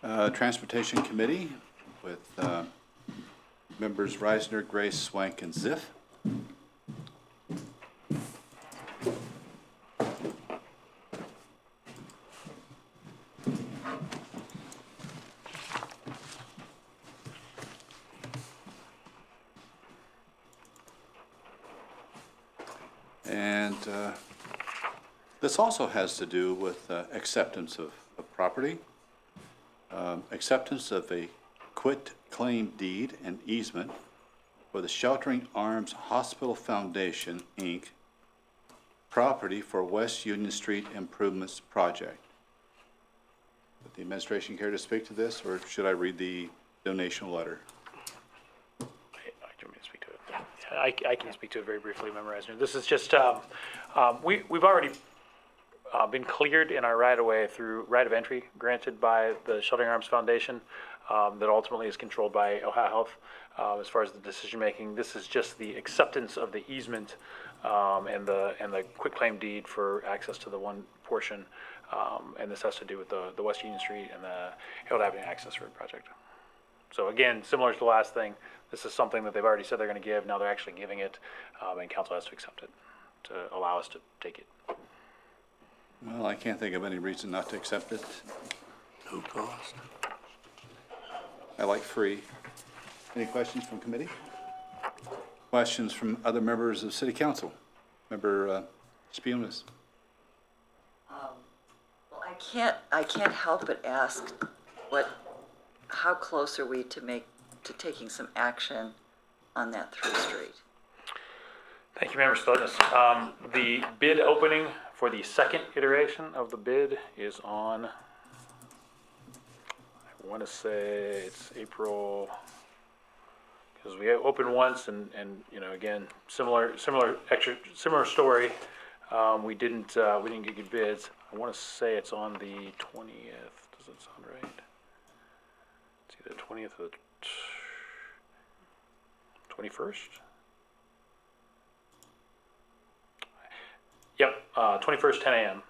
A: Transportation Committee with members Reisner, Grace, Swank, and Ziff. And this also has to do with acceptance of property, acceptance of a quit-claim deed and easement for the Sheltering Arms Hospital Foundation, Inc., property for West Union Street Improvements Project. Would the administration care to speak to this, or should I read the donation letter?
D: I can speak to it very briefly, Member Reisner. This is just, we've already been cleared in our right-of-way through right of entry granted by the Sheltering Arms Foundation that ultimately is controlled by Ohio Health as far as the decision-making. This is just the acceptance of the easement and the quitclaim deed for access to the one portion, and this has to do with the West Union Street and the Harold Avenue Access Road project. So again, similar to the last thing, this is something that they've already said they're going to give. Now they're actually giving it, and council has to accept it to allow us to take it.
A: Well, I can't think of any reason not to accept it.
C: No cost.
A: I like free. Any questions from committee? Questions from other members of City Council? Member Spionis.
E: Well, I can't help but ask, how close are we to taking some action on that through street?
D: Thank you, Member Spillis. The bid opening for the second iteration of the bid is on, I want to say it's April, because we opened once and, you know, again, similar story. We didn't get good bids. I want to say it's on the 20th. Does that sound right? It's either 20th or the 21st. Yep, 21st, 10 a.m.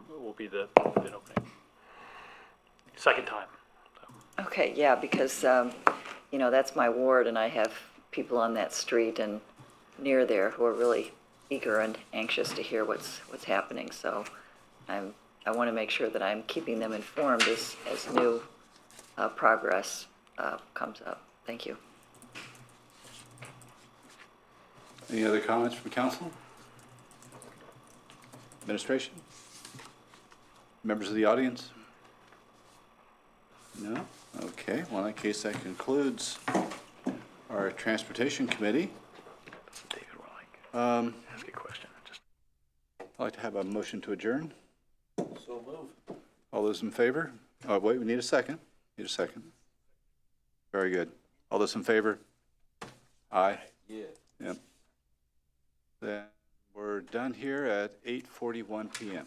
D: Will be the bid opening. Second time.
E: Okay, yeah, because, you know, that's my ward, and I have people on that street and near there who are really eager and anxious to hear what's happening. So I want to make sure that I'm keeping them informed as new progress comes up. Thank you.
A: Any other comments from council? Administration? Members of the audience? No? Okay, well, in that case, that concludes our Transportation Committee.
D: David will ask a question.
A: I'd like to have a motion to adjourn. So move. All those in favor? Oh, wait, we need a second. Need a second. Very good. All those in favor? Aye. Yeah. Yep. Then we're done here at 8:41 p.m.